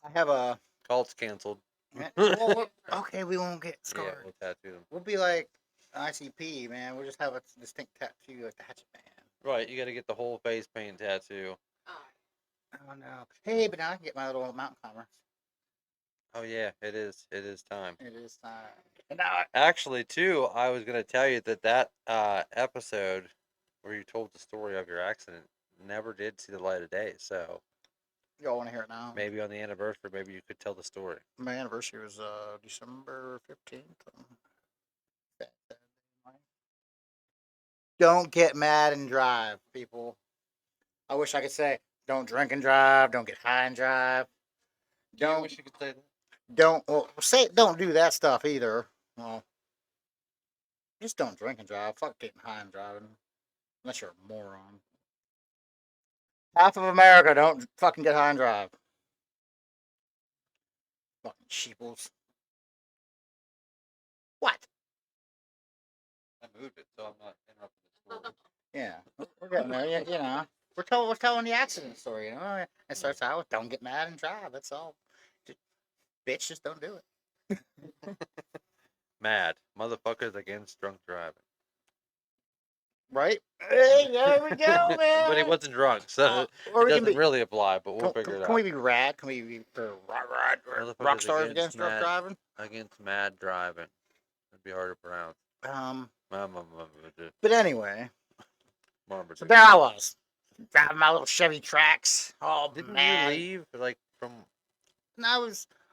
I have a. Cult's canceled. Okay, we won't get Yeah, scarred. we'll tattoo them. We'll be like ICP, man. We'll just have a distinct tattoo like the Hatchet Man. Right, you got to get the whole face paint tattoo. Oh no. Hey, but now I can get my little mountain climber. Oh yeah, it is. It is time. It is time. And now Actually, too, I was gonna tell you that episode where you told the story of your accident never did see the light of day. So y'all want to hear it now? maybe on the anniversary, maybe you could tell the story. My anniversary was December 15th. Don't get mad and drive, people. I wish I could say, don't drink and drive, don't get high and drive. I wish you could say that. Don't do that stuff either. Well, just don't drink and drive. Fuck getting high and driving. Unless you're a moron. Half of America don't fucking get high and drive. Fucking sheeples. What? I moved it, so I'm not interrupting the story. Yeah, we're getting there. You know, we're telling the accident story. You know, it starts out with "Don't get mad and drive." That's all. Bitch, just don't do it. Mad motherfuckers against drunk driving. Right? Hey, there we go, man. But he wasn't drunk, so or it we can doesn't be. really apply. But we'll figure it Can out. we be rad? Can we be rock stars against drunk mad, driving? Against mad driving. It'd be hard to pronounce. But anyway, so there I was, driving my little Chevy Trax, all Didn't mad. you leave like from? And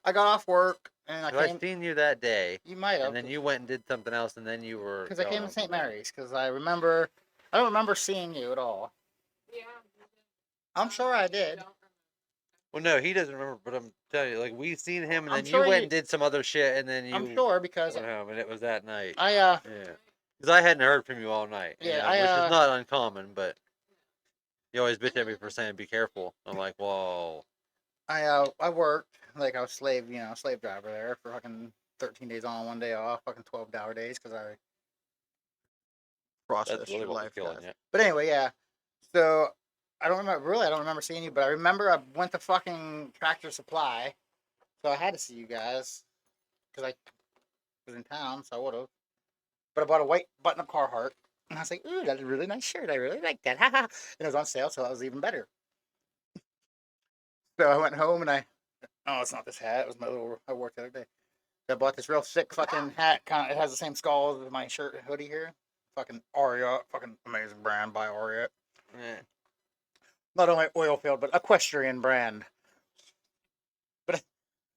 I got off work and I seen you that day, You might have. and then you went and did something else, and then you were. Because I came to St. Mary's. Because I don't remember seeing you at all. Yeah. I'm sure I did. Well, no, he doesn't remember, but I'm telling you, like we seen him, and I'm then sure you went you- and did some other shit, and then you. I'm sure because went home, and it was that night. I Yeah, because I hadn't heard from you all night. Yeah, which is not uncommon, but you always bitch at me for saying be careful. I'm like, whoa. I worked like I was slave driver there for fucking 13 days on, 1 day off, fucking 12-hour days because I That's processed really your what was life, killing guys. you. But anyway, yeah. So I don't remember seeing you, but I remember I went to fucking Tractor Supply, so I had to see you guys because I was in town, so I would have. But I bought a white button-up Carhartt, and I was like, "Ooh, that's a really nice shirt. I really like that." And it was on sale, so that was even better. So I went home and oh, it's not this hat. It was my little I wore the other day. I bought this real sick fucking hat. Kind of, it has the same skull as my shirt and hoodie here. Fucking Aria, fucking amazing brand by Aria. Yeah. Not only oil field, but equestrian brand. But,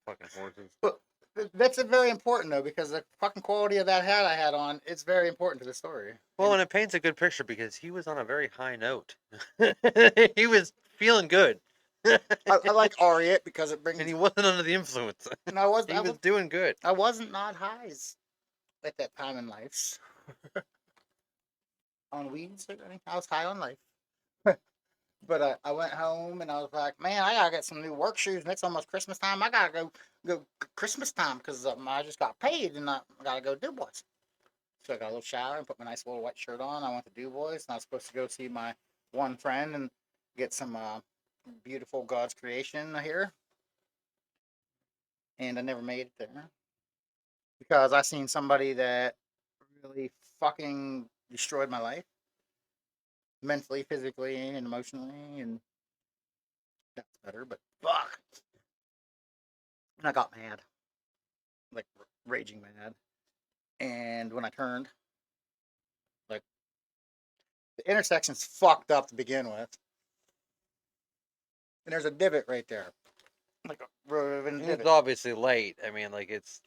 Fucking horses. but that's very important though, because the fucking quality of that hat I had on, it's very important to the story. Well, and it paints a good picture because he was on a very high note. He was feeling good. I like Aria because it And brings. he wasn't under the influence. And I was He I was was doing good. I wasn't not highs at that time in life on weeds or anything. I was high on life. But I went home and I was like, man, I gotta get some new work shoes. And it's almost Christmas time. I gotta go Christmas time because I just got paid and I gotta go do boys. So I got a little shower and put my nice little white shirt on. I went to Du Bois and I was supposed to go see my one friend and get some beautiful God's creation here. And I never made it there because I seen somebody that really fucking destroyed my life mentally, physically, and emotionally. And that's better, but fuck. And I got mad, like raging mad. And when I turned, like the intersection's fucked up to begin with. And there's a divot right there. Like a riven It's divot. obviously late. I mean, like it's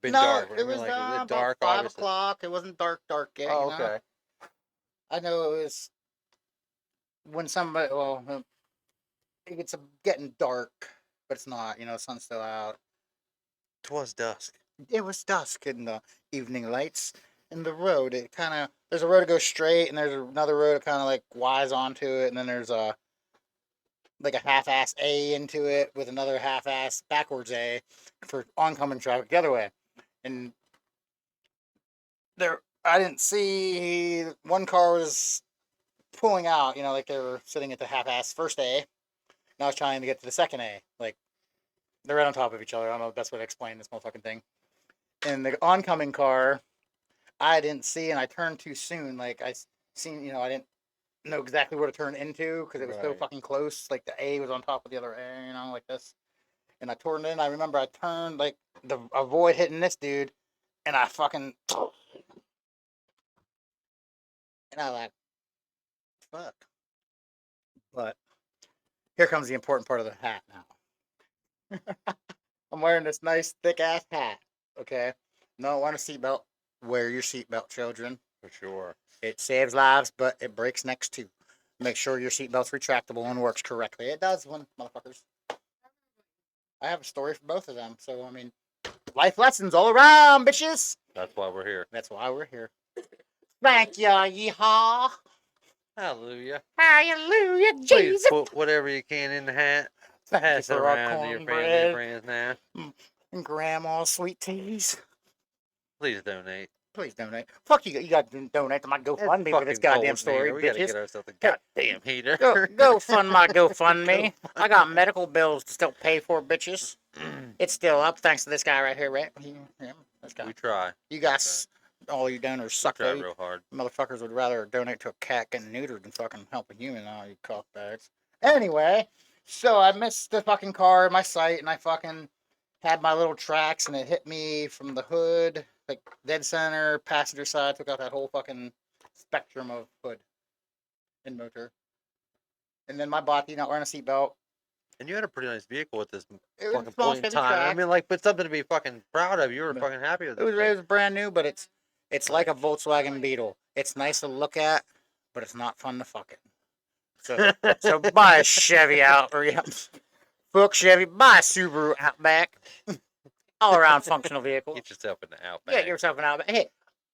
been No, dark. I it mean, was like is it about dark? Obviously. $5 o'clock. It wasn't dark yet, Oh, okay. I know it was when somebody, well, it's getting dark, but it's not, the sun's still out. 'Twas dusk. It was dusk in the evening lights. And the road, it kind of, there's a road that goes straight, and there's another road that kind of like wise onto it, and then there's like a half-ass A into it with another half-ass backwards A for oncoming traffic the other way. And there, I didn't see one car was pulling out, like they were sitting at the half-ass first A, and I was trying to get to the second A. Like they're right on top of each other. I don't know the best way to explain this motherfucking thing. And the oncoming car, I didn't see, and I turned too soon. Like I seen, I didn't know exactly where to turn into because it was so Right. fucking close. Like the A was on top of the other A, like this. And I turned in. I remember I turned like the avoid hitting this dude, and I fucking and I like fuck. But here comes the important part of the hat now. I'm wearing this nice thick ass hat. Okay, no, want a seatbelt? Wear your seatbelt, children. For sure. It saves lives, but it breaks necks too. Make sure your seatbelt's retractable and works correctly. It does, one motherfuckers. I have a story for both of them. So I mean, life lessons all around, bitches. That's why we're here. That's why we're here. Thank ya, yeehaw. Hallelujah. Hallelujah, Please Jesus. put whatever you can in the hat. Thank you Pass it for our around to your family and cornbread friends now. and grandma's sweet teas. Please donate. Please donate. Fuck you. You got to donate to my It's GoFundMe for this fucking goddamn cold in story, here. We gotta bitches. get ourselves a Hey, goddamn heater. go fund my GoFundMe. I got medical bills to still pay for, bitches. It's still up thanks to this guy right here, right? Yeah, this guy. We try. You guys, all you donors We suck. try Though. real hard. Motherfuckers would rather donate to a cat getting neutered than fucking help a human. All you cockbags. Anyway, so I missed the fucking car in my sight, and I fucking had my little tracks, and it hit me from the hood, like dead center, passenger side, took out that whole fucking spectrum of hood and motor. And then my body not wearing a seatbelt. And you had a pretty nice vehicle at this It was a fucking small point in Chevy time. I track. mean, like, but something to be fucking proud of. You were But fucking happy with it this was, thing. it was brand new, but it's like a Nice. Volkswagen Beetle. It's nice to look at, but it's not fun to fuck it. So buy a Chevy out or yeah, fuck Chevy, buy a Subaru Outback. All around functional vehicle. Get yourself in the Outback. Get yourself an Outback. Hey,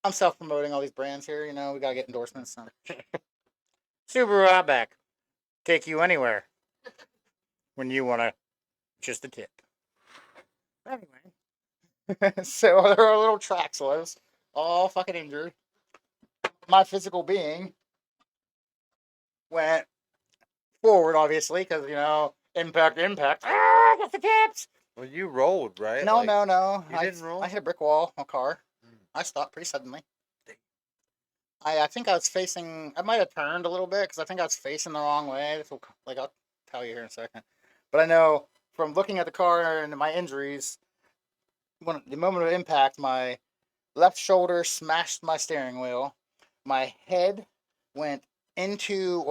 I'm self promoting all these brands here. We gotta get endorsements. So. Subaru Outback, take you anywhere when you wanna Just a tip. Anyway, so there are little tracks was all fucking injured. My physical being went forward, obviously, because impact, impact. Ah, got the tips. Well, you rolled, right? No, Like, no, no. you didn't roll? I hit a brick wall, a car. Mm. I stopped pretty suddenly. I think I was facing. I might have turned a little bit because I think I was facing the wrong way. This will, like I'll tell you here in a second. But I know from looking at the car and my injuries, when the moment of impact, my left shoulder smashed my steering wheel. My head went into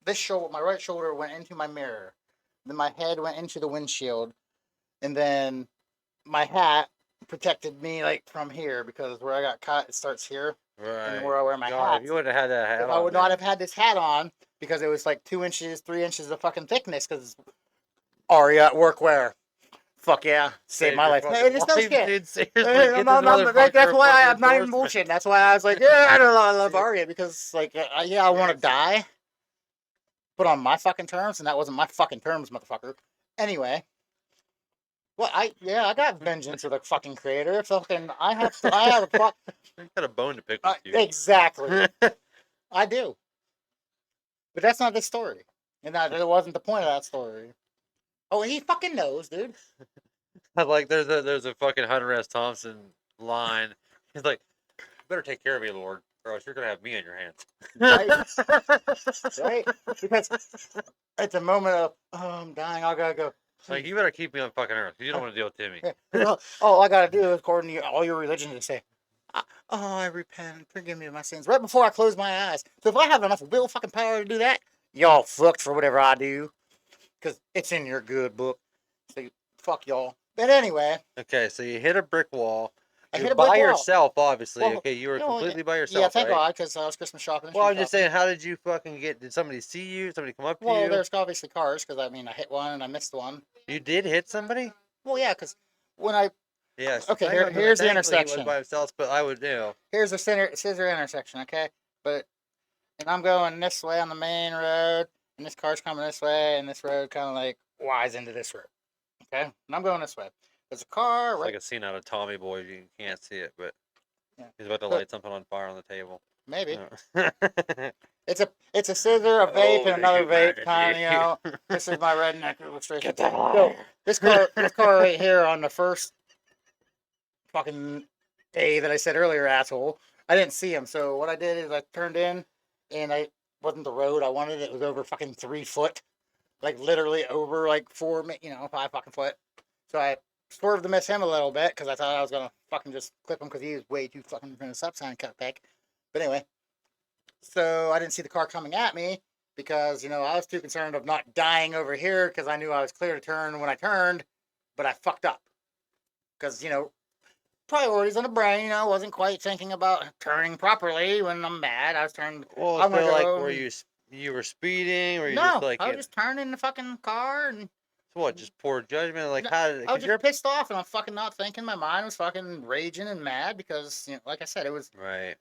this shoulder. My right shoulder went into my mirror. Then my head went into the windshield, and then my hat protected me like from here because where I got cut, it starts here, and Right. where I wear my God, hat. if you would have had that hat If I on, would not man. have had this hat on because it was like 2 inches, 3 inches of fucking thickness. Because Aria at workwear, fuck yeah, saved Saved my your life. fucking Hey, it's no life, shit. dude. Seriously, get this That's motherfucker a why fucking I'm not even endorsement. bullshitting. That's why I was like, yeah, I don't know, I love Aria because like, yeah, I want to die, but on my fucking terms, and that wasn't my fucking terms, motherfucker. Anyway, well, I got vengeance with the fucking creator. Fucking, I have a fuck. I got a bone to pick with you. Exactly, I do. But that's not the story, and that wasn't the point of that story. Oh, he fucking knows, dude. Like there's a fucking Hunter S. Thompson line. He's like, "You better take care of me, Lord, or else you're gonna have me on your hands." Right, right. Because it's a moment of, oh, I'm dying. I gotta go. Like, you better keep me on fucking earth. You don't want to deal with Timmy. All I gotta do, according to all your religions, is say, "Oh, I repent. Forgive me of my sins." Right before I close my eyes. So if I have enough will fucking power to do that, y'all fucked for whatever I do, because it's in your good book. So fuck y'all. But anyway, Okay, so you hit a brick wall. I You're hit a brick by wall. yourself, obviously. Well, Okay, you were you know, completely by yeah, yourself, thank right? God, because I was Christmas shopping and Well, shoe I'm just shopping. saying, how did you fucking get? Did somebody see you? Somebody come up to Well, you? there's obviously cars, because I mean, I hit one and I missed one. You did hit somebody? Well, yeah, because when I Yes. okay, here's the Thankfully, he was intersection. by himself, but I would, you know. Here's the scissor intersection. Okay, but and I'm going this way on the main road, and this car's coming this way, and this road kind of like wise into this road. Okay, and I'm going this way. There's a car It's right. like a scene out of Tommy Boy. You can't see it, but Yeah, he's about to but light something on fire on the table. maybe Yeah. it's a scissor, a vape, Oh, and the another vape kind of. humanity. This is my redneck illustration. Get that out of So here. this car right here on the first fucking day that I said earlier, asshole. I didn't see him, so what I did is I turned in, and I wasn't the road I wanted. It was over fucking 3 foot, like literally over like 5 fucking foot. So I swerved to miss him a little bit because I thought I was gonna fucking just clip him because he was way too fucking in the stop sign cut back. But anyway, so I didn't see the car coming at me because I was too concerned of not dying over here because I knew I was clear to turn when I turned, but I fucked up because priorities on the brain. I wasn't quite thinking about turning properly when I'm mad. I was turning. Well, I'm gonna so like, go. were you were speeding, or you just No, like I was it? just turning the fucking car and So what? Just poor judgment? Like, how did? I was Cause you're just pissed off and I'm fucking not thinking. My mind was fucking raging and mad because, like I said, it was right.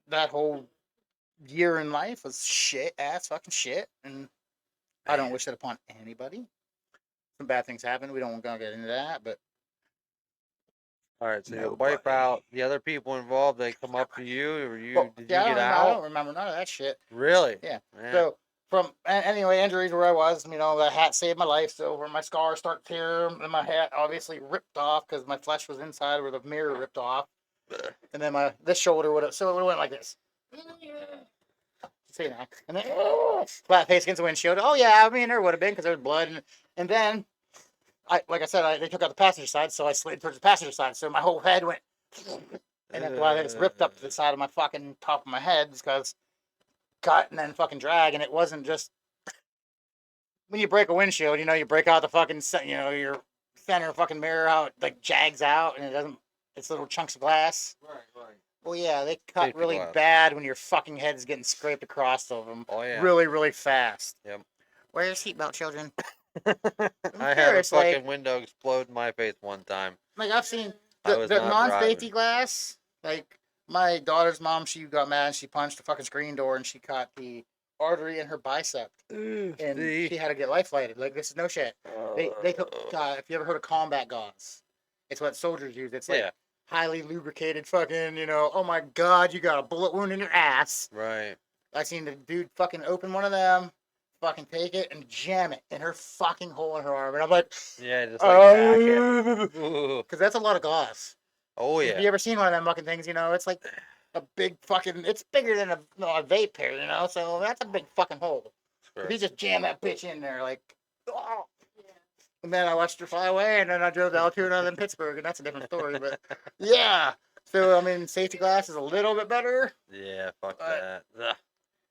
that whole year in life was shit ass fucking shit. And I don't Man. wish it upon anybody. Some bad things happen. We don't gonna get into that, but All right, so you wipe nobody. out the other people involved. They come up to you, or Well, did yeah, you get I out? don't remember none of that shit. Really? Yeah. Man. So anyway, injuries where I was, the hat saved my life. So where my scars start tearing, and my hat obviously ripped off because my flesh was inside where the mirror ripped off, and then this shoulder would have it would have went like this. See now, and then flat face against the windshield. Oh yeah, I mean there would have been because there was blood, and then like I said, they took out the passenger side, so I slid towards the passenger side, so my whole head went, and that's why it was ripped up to the side of my fucking top of my head because cut and then fucking drag, and it wasn't just when you break a windshield, you break out the fucking, your center fucking mirror, how it like jags out and it doesn't, it's little chunks of glass. Right, right. Well, yeah, they cut Safety really glass. bad when your fucking head's getting scraped across of them. Oh yeah. Really, really fast. Yep. Wear your seatbelt, children. I had a curious, like- fucking window explode in my face one time. Like I've seen I was the not non-safety driving. glass. Like my daughter's mom, she got mad and she punched the fucking screen door and she caught the artery in her bicep, and See? she had to get life flighted. Like, this is no shit. They took if you ever heard of combat gauze, it's what soldiers use. It's like Yeah, highly lubricated, fucking, oh my god, you got a bullet wound in your ass. right. I seen the dude fucking open one of them, fucking take it and jam it in her fucking hole in her arm, and I'm like, Yeah, just like back it. because Ooh. that's a lot of gauze. Oh Have yeah. you ever seen one of them fucking things? It's like a big fucking. It's bigger than a vape pen, So that's a big fucking hole. If you just jam that bitch in there, like, oh. And then I watched her fly away, and then I drove to Altoona and then Pittsburgh, and that's a different story. But yeah, so I mean, safety glass is a little bit better. Yeah, fuck But that.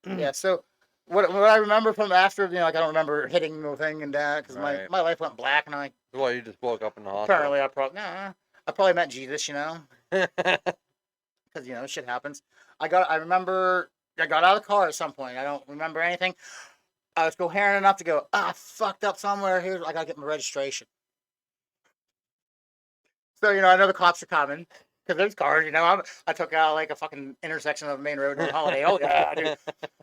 yeah, so what I remember from after, like I don't remember hitting the thing and that because my, Right. my life went black, and I Well, you just woke up in the hospital. apparently I probably met Jesus, because shit happens. I remember I got out of the car at some point. I don't remember anything. I was coherent enough to go, I fucked up somewhere. Here, I gotta get my registration. So I know the cops are coming because there's cars. I took out like a fucking intersection of a main road during holiday. Oh yeah, dude.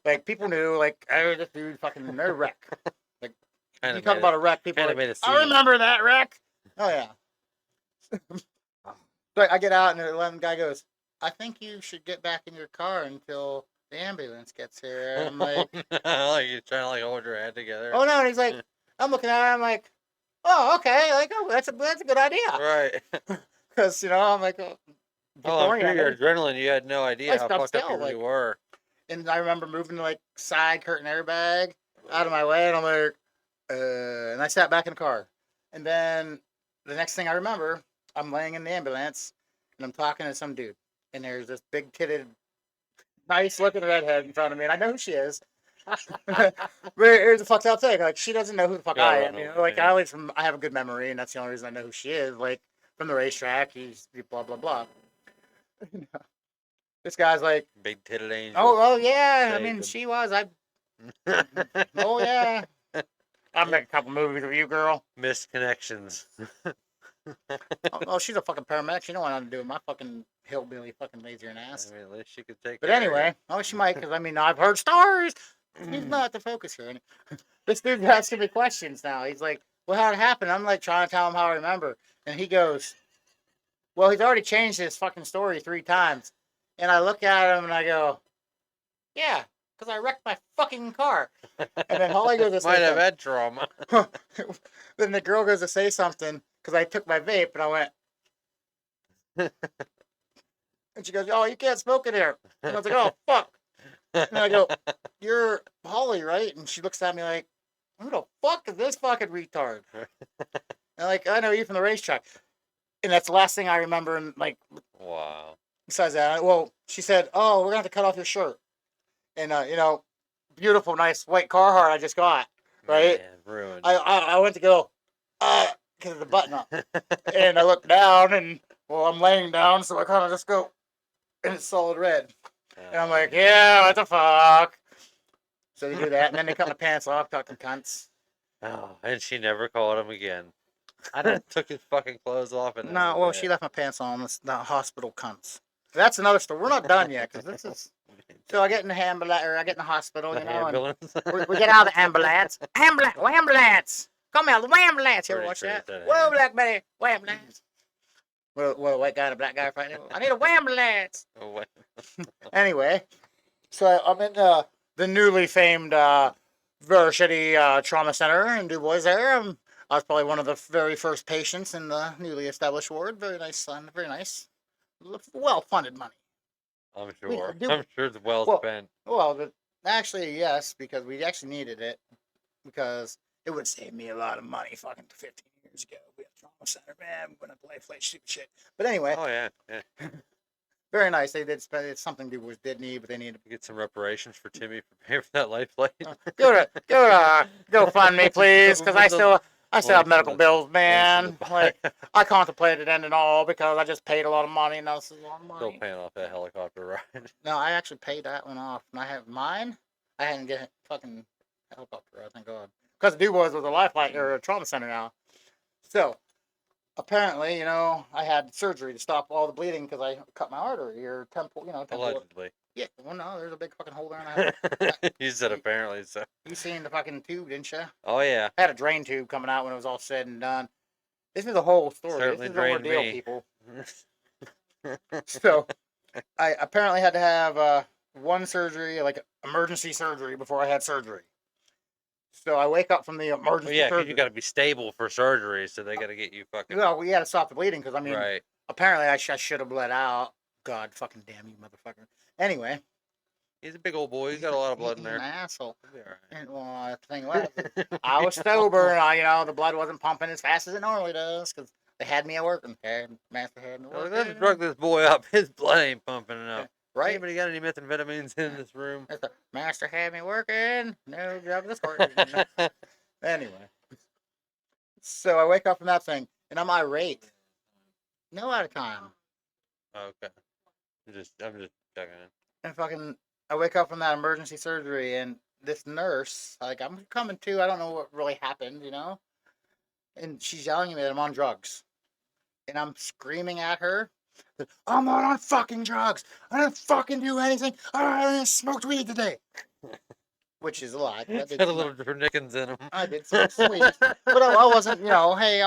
Like people knew, like, oh, this dude fucking no wreck. Like Kinda you talk made about a wreck, people are kinda like, made a I scene. remember that wreck. Oh yeah. So I get out and the guy goes, I think you should get back in your car until the ambulance gets here. And I'm like, Like you're trying to like hold your head together. oh no. And he's like, I'm looking at it. I'm like, oh okay. Like, oh, that's a good idea. Right. Because I'm like, Oh, I'm sure your disoriented. adrenaline, you had no idea how I'm fucked up you still really like, were. and I remember moving to like side curtain airbag out of my way, and I'm like, and I sat back in the car, and then the next thing I remember, I'm laying in the ambulance, and I'm talking to some dude, and there's this big titted, nice looking redhead in front of me, and I know who she is. But here's the fucked up thing: like, she doesn't know who the fuck Gotta I run am. away. Like, I have a good memory, and that's the only reason I know who she is. Like, from the racetrack, he's blah blah blah. This guy's like, Big titted angel. oh yeah. I Saved mean, him. she was. Oh yeah. I've made a couple movies with you, girl. Missed connections. Oh, she's a fucking paramedic. She don't want nothing to do with my fucking hillbilly fucking lazy I ass. mean, at least she could take But care of you. anyway, oh, she might, because I mean, I've heard stories. He's not the focus here. This dude's asking me questions now. He's like, well, how'd it happen? I'm like trying to tell him how I remember. And he goes, well, he's already changed his fucking story 3 times. And I look at him and I go, yeah, because I wrecked my fucking car. And then Holly goes to Might say have something. had trauma. Then the girl goes to say something because I took my vape and I went, and she goes, oh, you can't smoke in here. And I was like, oh, fuck. And I go, you're Holly, right? And she looks at me like, who the fuck is this fucking retard? And like, I know you from the racetrack. And that's the last thing I remember. And like, Wow. besides that, well, she said, oh, we're going to have to cut off your shirt. And, beautiful, nice white Carhartt I just got, right? Man, ruined. I went to go, because of the button up. And I look down and, well, I'm laying down. So I kind of just go, and it's solid red. And I'm like, yeah, what the fuck? So they do that, and then they cut my pants off, talking cunts. Oh, and she never called him again. I just took his fucking clothes off and No, well, she left my pants on. The hospital cunts. That's another story. We're not done yet, because this is. So I get in the ambulance, or I get in the hospital, the and ambulance. we get out of the ambulance. Ambulance! Come here, the ambulance! You ever Pretty watch sure that? it's Whoa, an black buddy, ambulance! Well, a white guy and a black guy fighting. I need a ambulance! Oh, what? Anyway, so I'm in the newly famed very shitty trauma center in Du Bois there. I was probably one of the very first patients in the newly established ward. Very nice, son. Very nice. Well-funded money. I'm We sure. do- I'm sure it's well Well, spent. actually, yes, because we actually needed it. Because it would save me a lot of money fucking 15 years ago. We had a trauma center, man. We went up to life flight, stupid shit. But anyway, Oh yeah, yeah. very nice. They did spend. It's something Du Bois did need, but they needed Get some reparations for Timmy for paying for that life flight. go fund me, please, because I still have medical bills, Link man. in the Like, I contemplated ending all because I just paid a lot of money, and this is a lot of Still money. paying off that helicopter ride. No, I actually paid that one off, and I have mine. I hadn't get fucking helicopter ride, thank God, because Du Bois was a life flight or a trauma center now. So apparently, I had surgery to stop all the bleeding because I cut my artery or temple, temporal. Allegedly. Yeah, well, no, there's a big fucking hole there, and You said you, apparently so. you seen the fucking tube, didn't you? Oh yeah, I had a drain tube coming out when it was all said and done. This is the whole story. This certainly is the drained ordeal, me. people. So I apparently had to have one surgery, like emergency surgery, before I had surgery. So I wake up from the Well, emergency yeah, because you surgery. got to be stable for surgery, so they got to get you fucking Well, we had to stop the bleeding because I mean, right. apparently I should have bled out. God fucking damn you, motherfucker. Anyway, He's a big old boy. He's got a lot of blood in he's an there. asshole. He'll be all And well, the thing was, right. I We was know. sober, and the blood wasn't pumping as fast as it normally does because they had me at work, and master had me They're like, working. let's drug this boy up. His blood ain't pumping enough. Right? Anybody got any methamphetamines in this room? Master had me working. No drug this court. Anyway, so I wake up from that thing, and I'm irate. No out of time. Okay. I'm just checking in. And fucking, I wake up from that emergency surgery, and this nurse, like, I'm coming to, I don't know what really happened, And she's yelling at me that I'm on drugs. And I'm screaming at her, I'm not on fucking drugs. I didn't fucking do anything. I didn't smoked weed today. Which is a lie. I did Got a little Nickens in him. I did smoke some weed. But I wasn't, hey,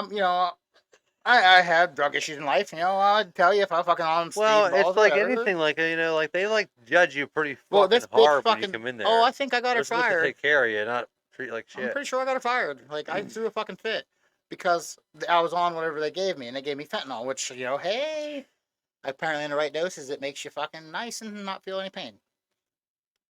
I had drug issues in life, I'd tell you if I fucking on Well, speedballs, it's like whatever. anything, like like they like judge you pretty Well, fucking this bitch hard when you fucking. come in there. Oh, I think I got They're her supposed to fired. take care of you, not treat you like I'm shit. pretty sure I got her fired. Like I threw a fucking fit because I was on whatever they gave me, and they gave me fentanyl, which hey, apparently in the right doses, it makes you fucking nice and not feel any pain.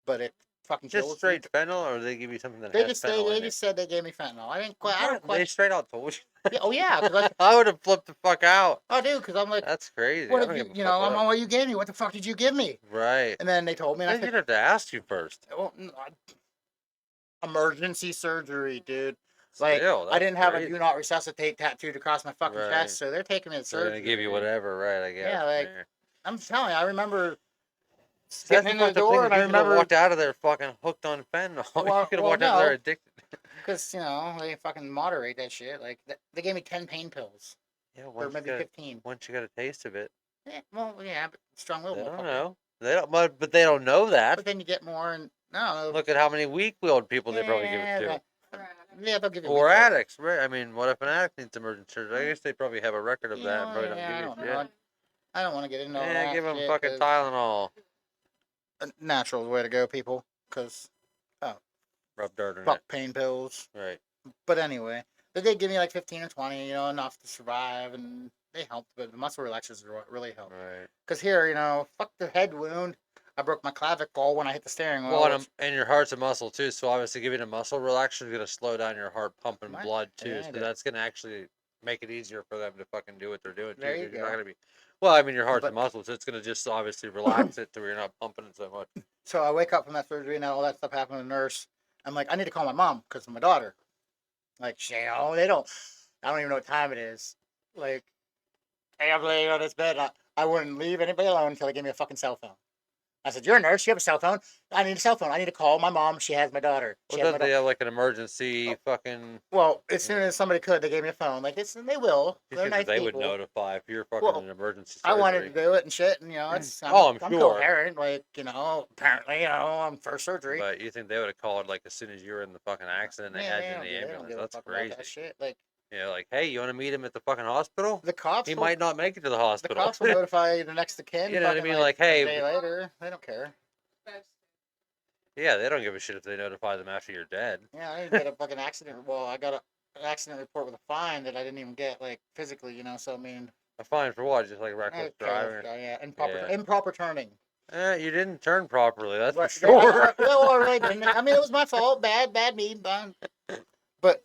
But it fucking Just kills straight you. fentanyl, or they give you something that They has just fentanyl they in it? just said they gave me fentanyl. I didn't quite. I don't They quite. straight out told you. Yeah, oh yeah, because I would have flipped the fuck out. I do because I'm like, That's crazy. what I did don't you give a fuck I'm what. on what you gave me. What the fuck did you give me? Right. And then they told me, and I Then said, you'd have to ask you first. well, emergency surgery, dude. Like, Still, I that's didn't have a crazy. do not resuscitate tattooed across my fucking Right. chest, so they're taking me to They're surgery. gonna give you whatever, right? I guess. Yeah, like, I'm telling you, I remember That's getting the into the fucked up thing. door, Is and I you could have remember, walked out of there fucking hooked on fentanyl. You could have walked out of there no, addicted. because, they fucking moderate that shit. Like, they gave me 10 pain pills, Yeah, or maybe 15. once you got a taste of it, Well, yeah, but strong will they don't motherfucker. know. They don't, but they don't know that. But then you get more, and I don't know. Look at how many weak-willed people they probably give it to. Yeah, they'll give you Or weed pills. addicts, right? I mean, what if an addict needs emergency surgery? I guess they probably have a record of that and probably don't I give don't you know. shit. I don't want to get into all Yeah, that give them shit, fucking 'cause Tylenol. natural is the way to go, people. Because Rub dirt in fuck it. pain pills. Right. But anyway, they did give me like 15 or 20, enough to survive, and they helped. But the muscle relaxers really helped. Right. Because here, fuck the head wound. I broke my clavicle when I hit the steering wheel. Well, and your heart's a muscle too, so obviously giving a muscle relaxer is gonna slow down your heart pumping blood too. Yeah, So it is. that's gonna actually make it easier for them to fucking do what they're doing too. There you 'Cause you're not go. gonna be. Well, I mean, your heart's a But- muscle, so it's gonna just obviously relax it to where you're not pumping it so much. So I wake up from that surgery, and all that stuff happened to the nurse. I'm like, I need to call my mom because of my daughter. Like, they don't. I don't even know what time it is. Like, hey, I'm laying on this bed. I wouldn't leave anybody alone until they gave me a fucking cell phone. I said, you're a nurse. You have a cell phone. I need a cell phone. I need to call my mom. She has my daughter. Well, doesn't they have like an emergency fucking? Well, as soon as somebody could, they gave me a phone. Like, they will. They're nice they people. would notify if you're fucking Well, in an emergency I surgery. wanted to do it and shit, and it's. I'm I'm sure. coherent. Like, apparently, I'm first surgery. But you think they would have called like as soon as you were in the fucking accident? They had you in the They don't ambulance. give a That's fuck about crazy. that shit. Like, Yeah, like, hey, you want to meet him at the fucking hospital? the cops. He might not make it to the The hospital. cops will notify the next of kin. You know what I fucking, mean? Like, hey, a day later, they don't care. yeah, they don't give a shit if they notify them after you're dead. Yeah, I didn't get a fucking accident. Well, I got an accident report with a fine that I didn't even get, like, physically, So, I mean, A fine for what? Just like reckless driving? yeah, Yeah. improper turning. You didn't turn properly, that's for But, sure. well, I really didn't. I mean, it was my fault. Bad me. But,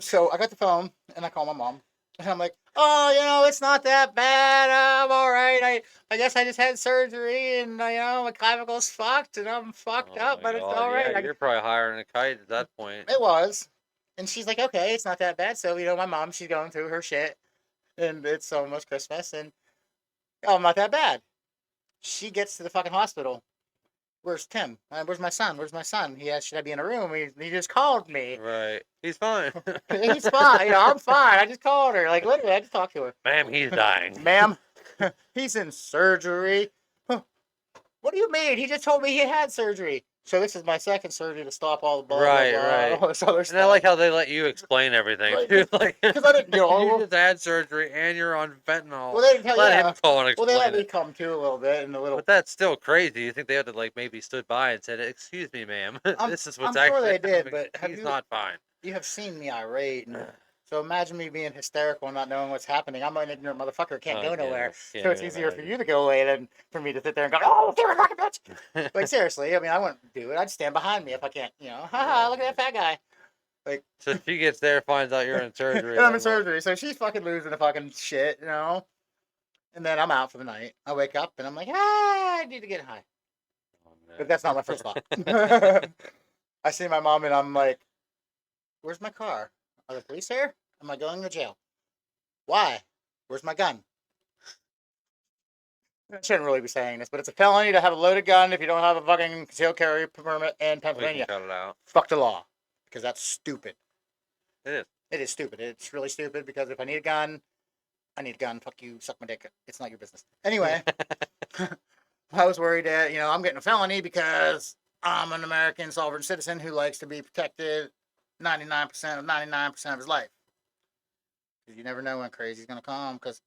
so I got the phone and I called my mom. And I'm like, oh, it's not that bad. I'm all right. I guess I just had surgery and, my clavicle's fucked and I'm fucked up, but it's all right. Yeah, you're probably higher than a kite at that point. It was. And she's like, okay, it's not that bad. So, my mom, she's going through her shit. And it's almost Christmas. And, I'm not that bad. She gets to the fucking hospital. Where's Tim? Where's my son? Where's my son? He asked, should I be in a room? He just called me. Right. He's fine. He's fine. I'm fine. I just called her. Like, literally, I just talked to her. Ma'am, he's dying. Ma'am, he's in surgery. Huh. What do you mean? He just told me he had surgery. So this is my second surgery to stop all the blah blah Right, blah, right. all this other And I like stuff. how they let you explain everything Like, too. Like, because I didn't, you just had surgery and you're on fentanyl. well, they didn't tell, Let yeah. him call and Well, they let explain me it. come too a little bit and a little. But that's still crazy. You think they had to like maybe stood by and said, "Excuse me, ma'am, this is what's I'm sure actually they did, happening. but He's not fine." you have seen me irate, and so imagine me being hysterical and not knowing what's happening. I'm an ignorant motherfucker, can't Oh go nowhere. yes, can't So it's even easier for imagine. you to go away than for me to sit there and go, "Oh, stupid fucking bitch." Like seriously, I mean, I wouldn't do it. I'd stand behind me if I can't, haha, look at that fat guy. Like, So she gets there, finds out you're in surgery, and and I'm in then what? surgery, so she's fucking losing the fucking shit, And then I'm out for the night. I wake up and I'm like, I need to get high. Oh, But man. that's not my first thought. I see my mom and I'm like, where's my car? Are the police here? Am I going to jail? Why? Where's my gun? I shouldn't really be saying this, but it's a felony to have a loaded gun if you don't have a fucking concealed carry permit in We can Pennsylvania. cut it out. Fuck the law. Because that's stupid. It is. It is stupid. It's really stupid because if I need a gun, I need a gun. Fuck you. Suck my dick. It's not your business. Anyway, I was worried that, I'm getting a felony because I'm an American sovereign citizen who likes to be protected 99% of 99% of his life. Because you never know when crazy's going to come because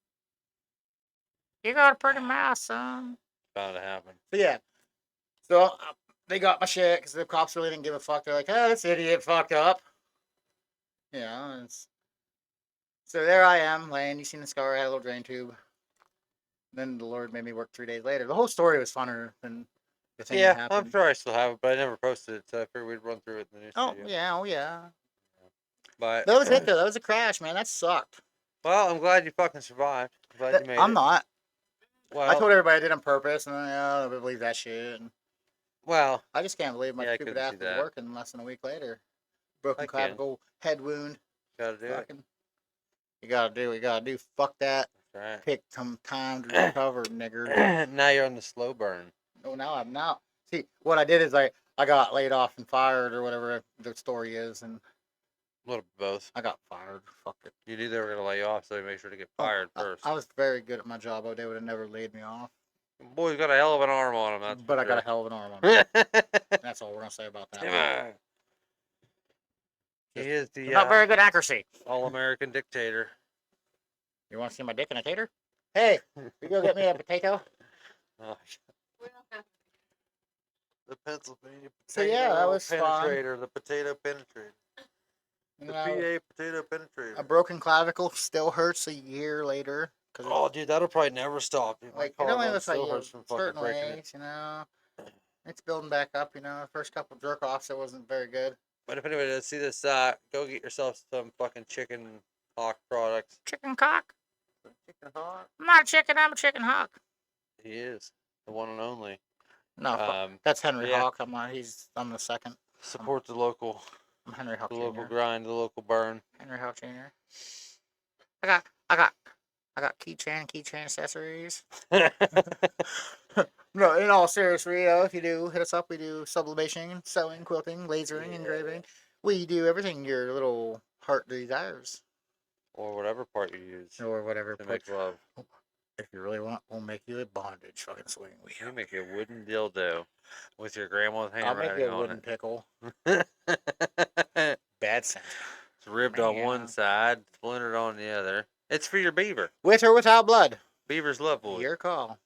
you got a pretty mouth, son. Bound to happen. So, yeah. So, they got my shit because the cops really didn't give a fuck. They're like, oh, this idiot fucked up. So there I am laying. You seen the scar? I had a little drain tube. Then the Lord made me work 3 days later. The whole story was funner than the thing that Yeah, happened. I'm sure I still have it, but I never posted it, so I figured we'd run through it in the news studio. Oh yeah. But That was it though. That was a crash, man. That sucked. well, I'm glad you fucking survived. I'm glad you made I'm it. not. I Well, told everybody I did it on purpose, and I believe that shit. And well, I just can't believe my yeah, I stupid couldn't ass see was that. working less than a week later. Broken I can. clavicle, head wound. Gotta do it. Fucking, you gotta do what you gotta do. Fuck that. That's Take some time to recover, nigger. right. Now you're on the slow burn. Oh, now I'm now. See, what I did is I got laid off and fired or whatever the story is, and A little bit of both. I got fired. Fuck it. You knew they were gonna lay you off, so you make sure to get Oh, fired first. I was very good at my job. Oh, they would have never laid me off. Boy's got a hell of an arm on him. That's But for I got a sure. hell of an arm on me. That's all we're gonna say about that. Timmer. He is the Not very good accuracy. all-American dictator. You want to see my dick in a tater? Hey, you go get me a potato. Oh, the Pennsylvania So, yeah, that was fun. penetrator, the potato penetrator, the PA potato penetrator. A broken clavicle still hurts a year later. Oh, dude, that'll probably never stop. Dude. Like, My it only collarbone looks like still you hurts from fucking certain breaking ways, It's building back up, The first couple jerk offs, it wasn't very good. But if anybody does see this, go get yourself some fucking chicken hawk products. Chicken cock? Chicken hawk? I'm not a chicken, I'm a chicken hawk. He is the one and only. No, that's Henry yeah. Hawk. I'm the second. Support the local. I'm Henry Hawk The Jr. local grind, the local burn. Henry Hawk Jr. I got keychain accessories. No, in all seriousness, if you do hit us up, we do sublimation, sewing, quilting, lasering, engraving. We do everything your little heart desires. Or whatever part you use. Or whatever to part. make love. If you really want, we'll make you a bondage fucking swing. You make a wooden dildo with your grandma's I'll make handwriting you a on wooden pickle. it. Bad Santa. It's ribbed on one side, splintered on the other. It's for your beaver. With or without blood. Beavers love wood. Your call.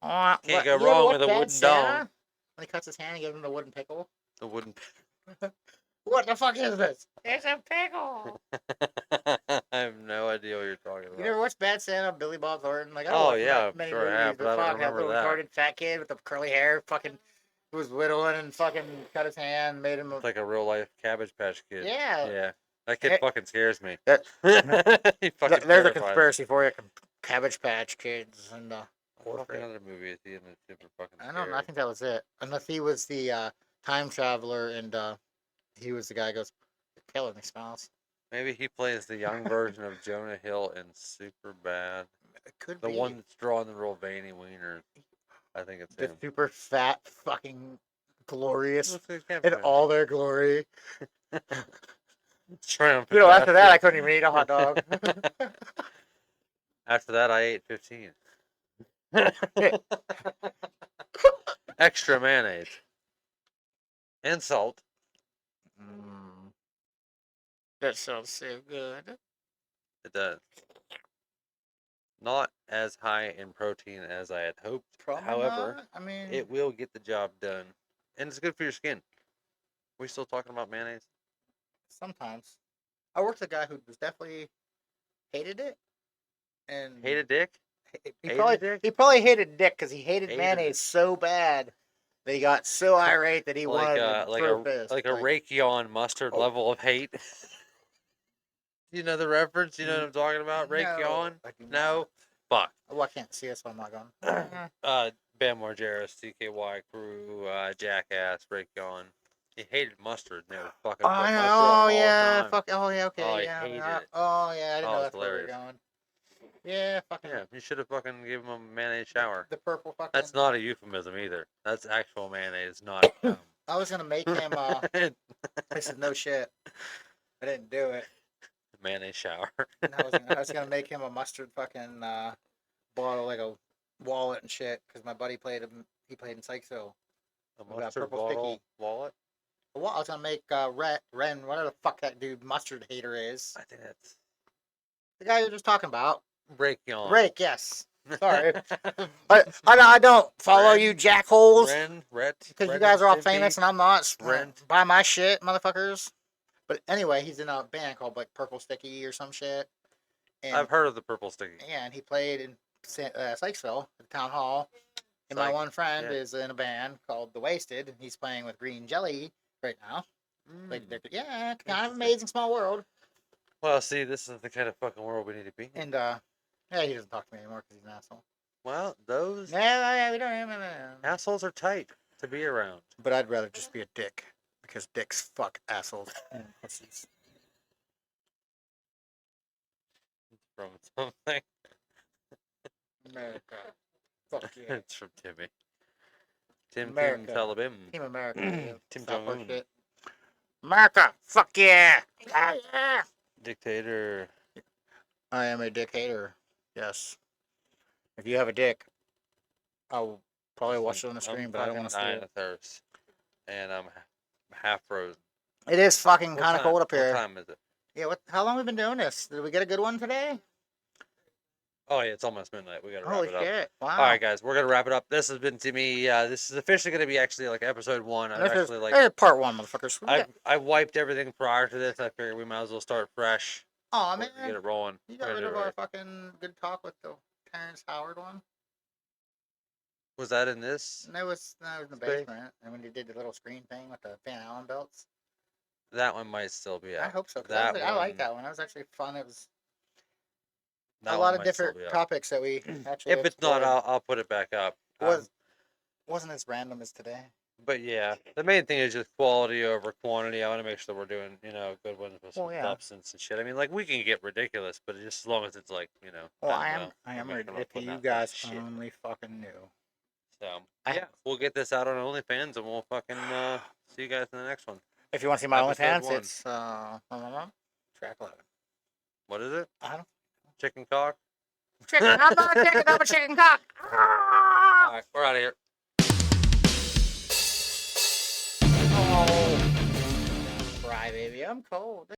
Can't go wrong with a wooden dong. When he cuts his hand, he gives him the wooden pickle. The wooden What the fuck is this? It's a pickle. I have no idea what you're talking about. You never watched Bad Santa, Billy Bob Thornton? Like, I don't Oh, watch yeah, many sure I movies, have, but I don't that remember little that. retarded fat kid with the curly hair, fucking, who was whittling and fucking cut his hand, made him. It's like a real life Cabbage Patch Kid. Yeah. Yeah. That kid fucking scares me. He fucking there's a conspiracy for you. Cabbage Patch Kids and what other movie is he in that's super fucking scary? I don't know. I think that was it. Unless he was the time traveler and he was the guy who goes, "You're killing me, Smiles." Maybe he plays the young version of Jonah Hill in Superbad. It could The be. one that's drawing the real veiny wiener. I think it's The him. super fat, fucking glorious, Looks like Cabbage in Patch. all their glory. Shrimp. After that, I couldn't even eat a hot dog. After that, I ate 15. Extra mayonnaise. And salt. Mm, that sounds so good. It does. Not as high in protein as I had hoped. Probably However, not. I mean, it will get the job done. And it's good for your skin. We still talking about mayonnaise? sometimes. I worked with a guy who was definitely hated it, and Hated dick? he Hated probably dick? he probably hated Dick because he hated Hated mayonnaise it. so bad that he got so irate that he Like wanted to throw fists. like a Raytheon mustard Oh. level of hate. You know the reference? You know what I'm talking about? No, Raytheon? I do No? Fuck. Well, I can't see it, so I'm not going. Bam Margera, CKY crew, Jackass, Raytheon. He hated mustard. They were fucking put mustard on Oh him all yeah, the time. fuck. Oh yeah, okay, Oh, he yeah. hated it. Oh yeah, I didn't Oh, know it's that's where we were hilarious. going. Yeah, fucking. Yeah, you should have fucking given him a mayonnaise shower. The purple fucking. That's not a euphemism either. That's actual mayonnaise, not. I was gonna make him. I said no shit. I didn't do it. Mayonnaise shower. And I was gonna make him a mustard fucking bottle, like a wallet and shit, because my buddy played him. He played in Sykesville. A We got mustard purple bottle sticky. wallet. Well, I was gonna make Ren, whatever the fuck that dude mustard hater is. I think that's The guy you're just talking about. Raytheon. Rake, yes. Sorry. I don't follow Ren- you jackholes. Rhett. Because you guys are all Stimpy. famous and I'm not. Rent. Buy my shit, motherfuckers. But anyway, he's in a band called like Purple Sticky or some shit. And I've heard of the purple sticky. yeah, and he played in Sykesville at the town hall. And my Psych, one friend yeah. is in a band called The Wasted, and he's playing with Green Jelly right now. Like, yeah, kind of Interesting. amazing small world. Well, see, this is the kind of fucking world we need to be in. And yeah, he doesn't talk to me anymore because he's an asshole. Well, those Yeah, we don't. assholes are tight to be around. But I'd rather just be a dick because dicks fuck assholes and pussies. From something. America, fuck yeah. It's from Timmy. Tim America. Talibim. Team America. Tim Stop our Jong-un. shit. America, fuck yeah. Ah, yeah. Dictator. I am a dick hater. Yes. If you have a dick, I'll probably watch it on the screen, but I don't want to see dying it. of thirst. And I'm half frozen. It is fucking What kind of time- cold up here. What time is it? Yeah, how long have we been doing this? Did we get a good one today? Oh, yeah, it's almost midnight. We gotta wrap Holy it up. shit. Wow. All right, guys, we're gonna wrap it up. This has been Timmy. This is officially gonna be actually like episode 1. I've This actually is part 1, motherfuckers. I wiped everything prior to this. I figured we might as well start fresh. Oh, Get man. it rolling. You got rid of our fucking good talk with the Terrence Howard one? Was that in this? And that was in the Space? basement. And when you did the little screen thing with the Van Allen belts. That one might still be I out. hope so. 'Cause That I like one- that one. That was actually fun. It was That a one lot of might still different be out. topics that we actually If it's not, explored. I'll put it back up. Wasn't as random as today. But yeah, the main thing is just quality over quantity. I want to make sure that we're doing, good ones with some yeah. substance and shit. I mean, like we can get ridiculous, but just as long as it's like, Well, done I am we're ready. not If putting you out guys shit. only fucking knew. So I- yeah, we'll get this out on OnlyFans, and we'll fucking see you guys in the next one. If you want to see my Episode OnlyFans, 1. it's track 11. What is it? I don't. Chicken cock. Chicken. I'm not a chicken. I'm a chicken cock. All right, we're out of here. Oh, cry baby. I'm cold.